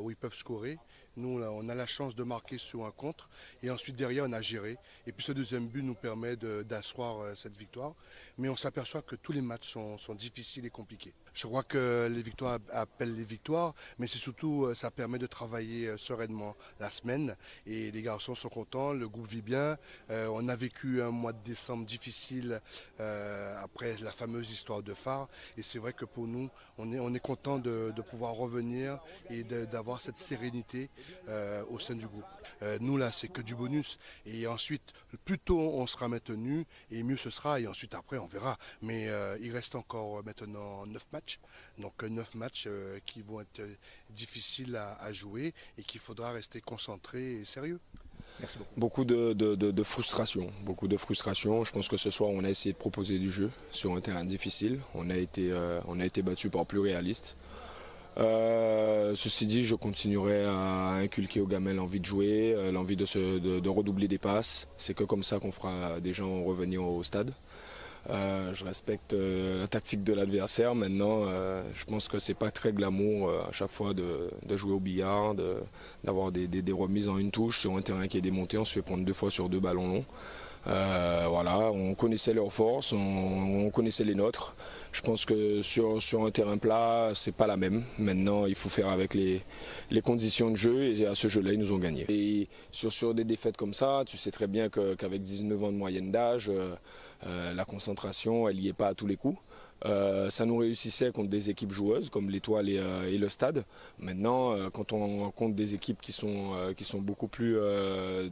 où ils peuvent scorer. Nous, là, on a la chance de marquer sur un contre. Et ensuite, derrière, on a géré. Et puis ce deuxième but nous permet d'asseoir cette victoire. Mais on s'aperçoit que tous les matchs sont difficiles et compliqués. Je crois que les victoires appellent les victoires, mais c'est surtout, ça permet de travailler sereinement la semaine. Et les garçons sont contents, le groupe vit bien. On a vécu un mois de décembre difficile après la fameuse histoire de phare. Et c'est vrai que pour nous, on est content de pouvoir revenir et d'avoir cette sérénité au sein du groupe. Nous là, c'est que du bonus. Et ensuite, plus tôt on sera maintenu, et mieux ce sera. Et ensuite, après, on verra. Mais il reste encore maintenant 9 matchs. Donc 9 matchs qui vont être difficiles à jouer et qu'il faudra rester concentré et sérieux. Merci beaucoup. Beaucoup de frustration. Beaucoup de frustration. Je pense que ce soir, on a essayé de proposer du jeu sur un terrain difficile. On a été battu par plus réaliste. Ceci dit, je continuerai à inculquer aux gamins l'envie de jouer, l'envie de redoubler des passes. C'est que comme ça qu'on fera des gens revenir au stade. Je respecte la tactique de l'adversaire. Maintenant, je pense que c'est pas très glamour à chaque fois de jouer au billard, d'avoir des remises en une touche sur un terrain qui est démonté. On se fait prendre 2 fois sur 2 ballons longs. Voilà, on connaissait leurs forces, on connaissait les nôtres. Je pense que sur un terrain plat, c'est pas la même. Maintenant, il faut faire avec les conditions de jeu, et à ce jeu-là, ils nous ont gagné. Et sur des défaites comme ça, tu sais très bien qu'avec 19 ans de moyenne d'âge, La concentration, elle n'y est pas à tous les coups. Ça nous réussissait contre des équipes joueuses comme l'Étoile et le Stade. Maintenant, quand on rencontre des équipes qui sont beaucoup plus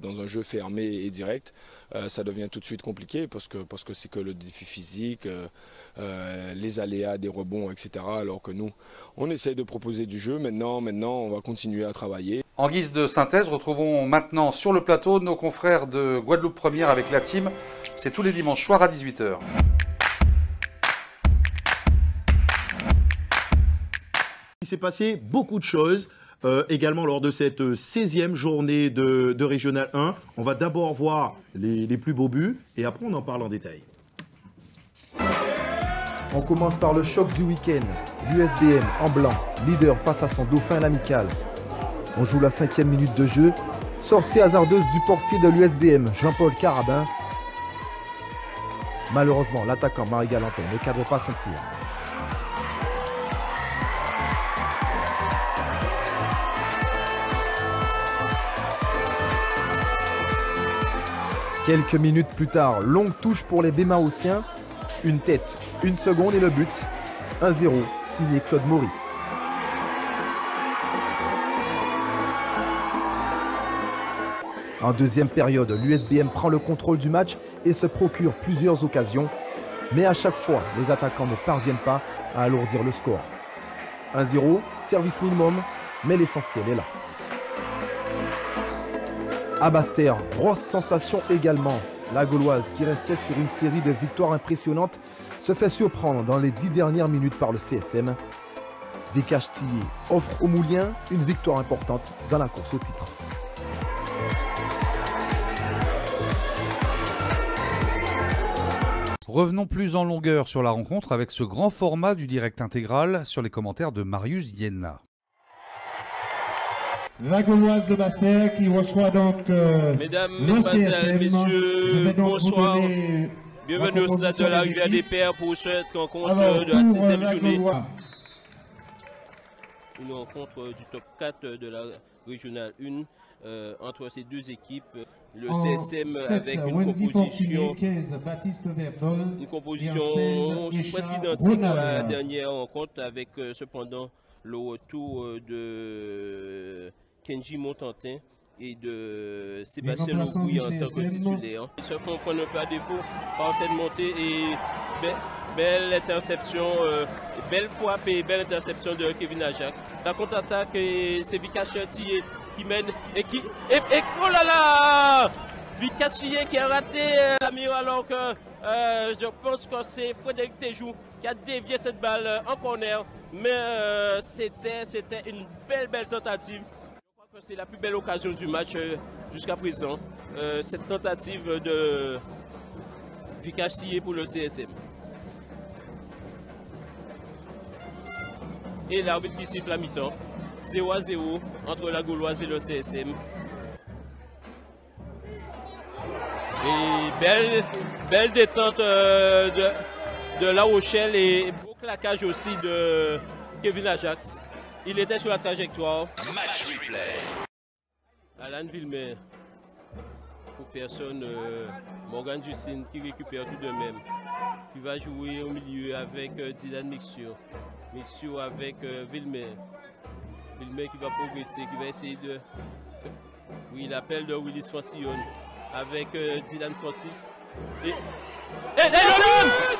dans un jeu fermé et direct, ça devient tout de suite compliqué parce que c'est que le défi physique, les aléas des rebonds, etc. Alors que nous, on essaye de proposer du jeu. Maintenant, on va continuer à travailler. En guise de synthèse, retrouvons maintenant sur le plateau nos confrères de Guadeloupe Première avec la team. C'est tous les dimanches soirs à 18 h. Il s'est passé beaucoup de choses également lors de cette 16e journée de Régional 1. On va d'abord voir les plus beaux buts et après on en parle en détail. On commence par le choc du week-end. L'USBM en blanc, leader face à son dauphin à l'amical. On joue la 5e minute de jeu. Sortie hasardeuse du portier de l'USBM, Jean-Paul Carabin. Malheureusement, l'attaquant Marie Galantin ne cadre pas son tir. Quelques minutes plus tard, longue touche pour les Bémaotiens. Une tête, une seconde et le but. 1-0, signé Claude Maurice. En deuxième période, l'USBM prend le contrôle du match et se procure plusieurs occasions. Mais à chaque fois, les attaquants ne parviennent pas à alourdir le score. 1-0, service minimum, mais l'essentiel est là. À Basse-Terre, grosse sensation également. La Gauloise, qui restait sur une série de victoires impressionnantes, se fait surprendre dans les 10 dernières minutes par le CSM. Vikash Tillé offre aux Mouliens une victoire importante dans la course au titre. Revenons plus en longueur sur la rencontre avec ce grand format du direct intégral sur les commentaires de Marius Yenna. La Gauloise de Basse-Terre qui reçoit donc Mesdames, Mesdemoiselles, Messieurs, bonsoir. Bienvenue au stade de la Rivière des Pères pour cette rencontre de la 16e journée. Une rencontre du top 4 de la régionale 1 entre ces deux équipes. Le CSM avec une composition presque identique à la dernière rencontre, avec cependant le retour de Kenji Montantin et de Sébastien Logouille en tant que titulaire. Ils se font prendre un peu à défaut par cette montée et belle interception, belle frappe et belle interception de Kevin Ajax. La contre-attaque, c'est Vikash Tillé qui mène et qui... oh là là, Vikash Tillé qui a raté la mire alors que je pense que c'est Frédéric Téjou qui a dévié cette balle en corner. Mais c'était une belle tentative. Je crois que c'est la plus belle occasion du match jusqu'à présent. Cette tentative de Vikash Tillé pour le CSM. Et l'arbitre qui siffle à mi-temps. 0-0 entre la Gauloise et le CSM. Et belle détente de La Rochelle et beau claquage aussi de Kevin Ajax. Il était sur la trajectoire. Match replay. Alan Vilmer. Pour personne, Morgan Justine qui récupère tout de même. Qui va jouer au milieu avec Dylan Mixture. Mixture avec Vilmer. Vilmer qui va progresser, qui va essayer de... Oui, l'appel de Willis Francillon avec Dylan Francis. Et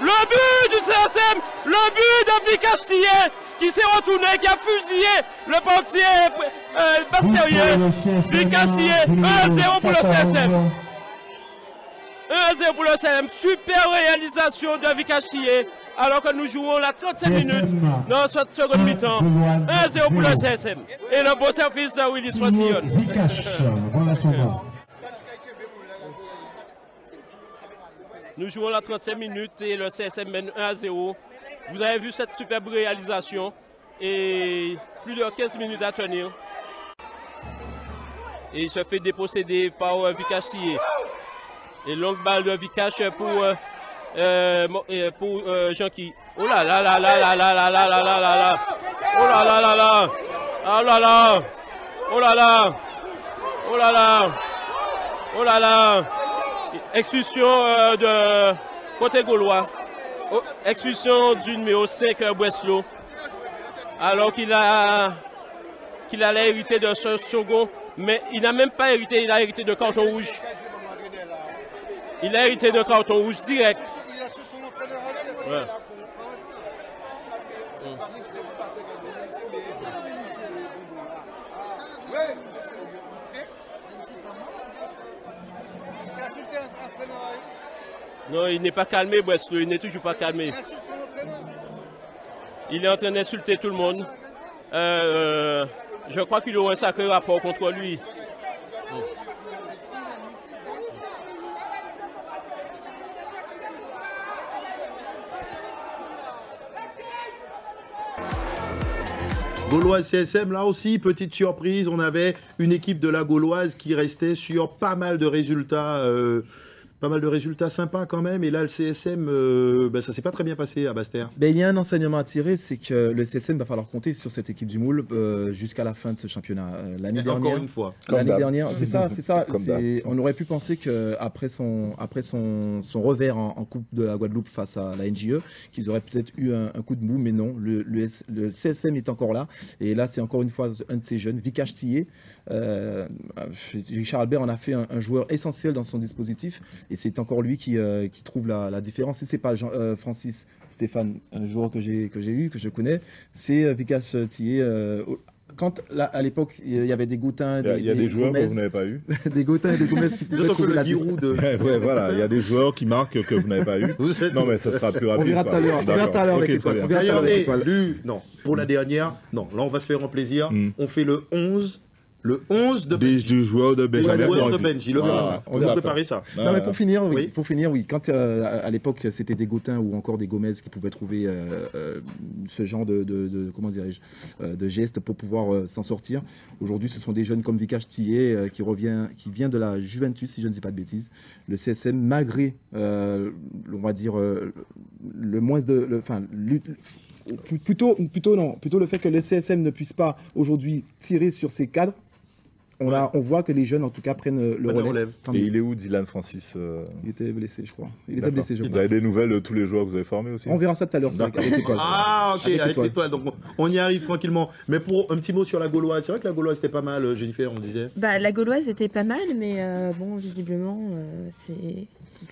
le but du CSM, le but de Vikash Tillé qui s'est retourné, qui a fusillé le portier Basse-Terrien. Vikash Tillé, 1-0 pour le CSM. 1-0 pour le CSM, super réalisation de Vikash Tillé alors que nous jouons la 35 minutes dans cette seconde mi-temps. 1-0 pour le CSM. Et le beau service de Willis Francillon. Nous jouons la 35 minutes et le CSM mène 1-0. Vous avez vu cette superbe réalisation et plus de 15 minutes à tenir. Et il se fait déposséder par Vikash Tillé. Et longue balle de Vikash pour Jean-Qui. Oh là là là là là là là là là là là là. Oh là là là là. Oh là là. Oh là là. Oh là là. Oh là là. Expulsion Côté Gaulois, expulsion du numéro 5 Breslau, alors qu'il allait hériter de ce second, mais il n'a même pas hérité, il a hérité de carton rouge. Il a hérité de carton rouge direct. Ouais. Non, il n'est pas calmé, Breslau, il n'est toujours pas calmé. Il est en train d'insulter tout le monde. Je crois qu'il aura un sacré rapport contre lui. Gauloise CSM, là aussi, petite surprise, on avait une équipe de la Gauloise qui restait sur pas mal de résultats sympas quand même. Et là, le CSM, ça s'est pas très bien passé à Basse-Terre. Il y a un enseignement à tirer, c'est que le CSM va falloir compter sur cette équipe du Moule jusqu'à la fin de ce championnat. L'année dernière, encore une fois. L'année dernière, c'est ça. On aurait pu penser qu'après son revers en Coupe de la Guadeloupe face à la NJE, qu'ils auraient peut-être eu un coup de mou, mais non. Le CSM est encore là. Et là, c'est encore une fois un de ces jeunes, Vikash Tillé. Richard Albert en a fait un joueur essentiel dans son dispositif. Et c'est encore lui qui trouve la différence. Si ce n'est pas Francis Stéphane, un joueur que j'ai eu, que je connais, c'est Vikash Tillé. Quand à l'époque il y avait des Gautins, il y a des joueurs que vous n'avez pas eu. Des Gautins et des Gomez qui pouvaient trouver la Giroud de... ouais, voilà, il y a des joueurs qui marquent que vous n'avez pas eu. Non, mais ça sera plus rapide. On verra tout à l'heure. On verra tout à l'heure avec l'étoile. D'ailleurs, non, pour la dernière, non, là on va se faire un plaisir. On fait le 11. Le 11 de Benji. Du joueur de Benji. On va préparer ça. Non, mais pour finir, oui. Quand à l'époque c'était des Gautins ou encore des Gomez qui pouvaient trouver ce genre comment dirais-je, de gestes pour pouvoir s'en sortir. Aujourd'hui, ce sont des jeunes comme Vikash Tillé qui vient de la Juventus, si je ne dis pas de bêtises. Le CSM, malgré, on va dire, le moins plutôt le fait que le CSM ne puisse pas aujourd'hui tirer sur ses cadres. On voit que les jeunes, en tout cas, prennent le relève. Et il est où, Dylan Francis Il était blessé, je crois. Vous avez des nouvelles de tous les joueurs que vous avez formés aussi? On verra ça tout à l'heure avec l'étoile. Ah, ok, avec l'étoile. Donc, on y arrive tranquillement. Mais pour un petit mot sur la Gauloise, c'est vrai que la Gauloise était pas mal, Jennifer, on disait. La Gauloise était pas mal, mais bon, visiblement, c'est...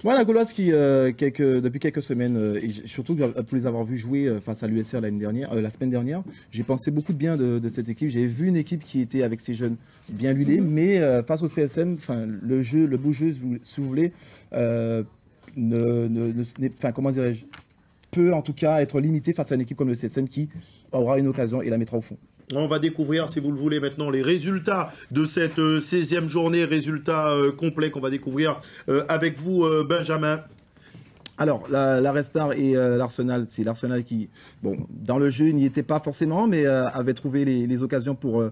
Moi, la Gauloise qui, depuis quelques semaines, et surtout pour les avoir vus jouer face à l'USR la semaine dernière, j'ai pensé beaucoup de bien de cette équipe. J'ai vu une équipe qui était avec ses jeunes bien huilés, mais face au CSM, le beau jeu, si vous voulez, comment dirais-je, peut en tout cas être limité face à une équipe comme le CSM qui aura une occasion et la mettra au fond. On va découvrir, si vous le voulez maintenant, les résultats de cette 16e journée, résultats complets qu'on va découvrir avec vous, Benjamin. Alors, la Red Star et l'Arsenal, c'est l'Arsenal qui, bon, dans le jeu, n'y était pas forcément, mais avait trouvé les occasions pour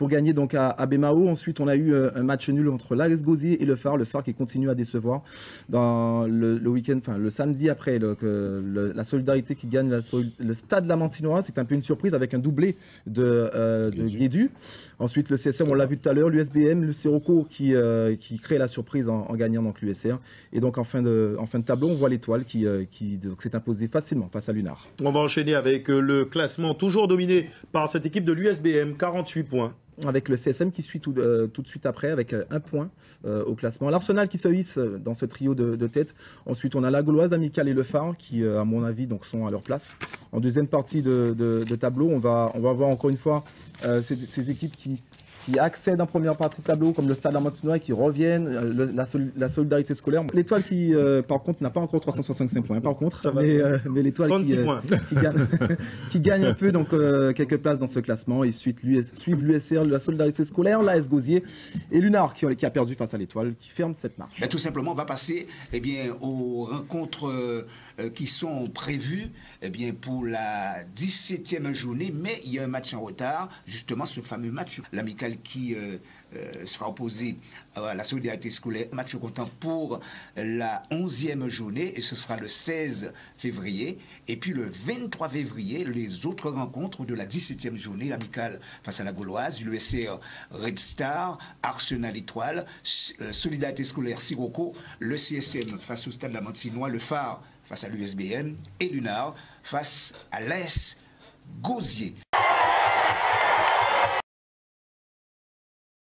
gagner donc à Bemao. Ensuite, on a eu un match nul entre l'AS Gosier et le Phare qui continue à décevoir dans le week-end, le samedi après, la Solidarité qui gagne le Stade Lamantinois. C'est un peu une surprise avec un doublé de Guédu. Ensuite, le CSM, on l'a vu tout à l'heure, l'USBM, le Sirocco qui crée la surprise en gagnant donc l'USR. Et donc, en fin de tableau, on voit l'étoile qui s'est imposé facilement face à Lunar. On va enchaîner avec le classement toujours dominé par cette équipe de l'USBM, 48 points. Avec le CSM qui suit tout de suite après avec 1 point au classement. L'Arsenal qui se hisse dans ce trio de tête. Ensuite, on a la Gauloise, Amical et le Phare qui, à mon avis, donc, sont à leur place. En deuxième partie de tableau, on va voir encore une fois ces équipes qui accèdent en première partie de tableau, comme le Stade Lamantinois, qui reviennent, la Solidarité scolaire. L'étoile qui, par contre, n'a pas encore 365 points, par contre, mais l'étoile qui gagne un peu donc quelques places dans ce classement. Et suivent l'USR, la Solidarité scolaire, l'AS Gosier et Lunar qui a perdu face à l'étoile, qui ferme cette marche. Tout simplement, on va passer aux rencontres qui sont prévues pour la 17e journée, mais il y a un match en retard, justement ce fameux match, l'Amical qui sera opposé à la solidarité scolaire. Match comptant pour la 11e journée et ce sera le 16 février. Et puis le 23 février, les autres rencontres de la 17e journée, l'amicale face à la Gauloise, l'USR Red Star, Arsenal Étoile, solidarité scolaire Sirocco, le CSM face au Stade Lamantinois, le Phare face à l'USBM et Lunar face à l'AS Gauzier.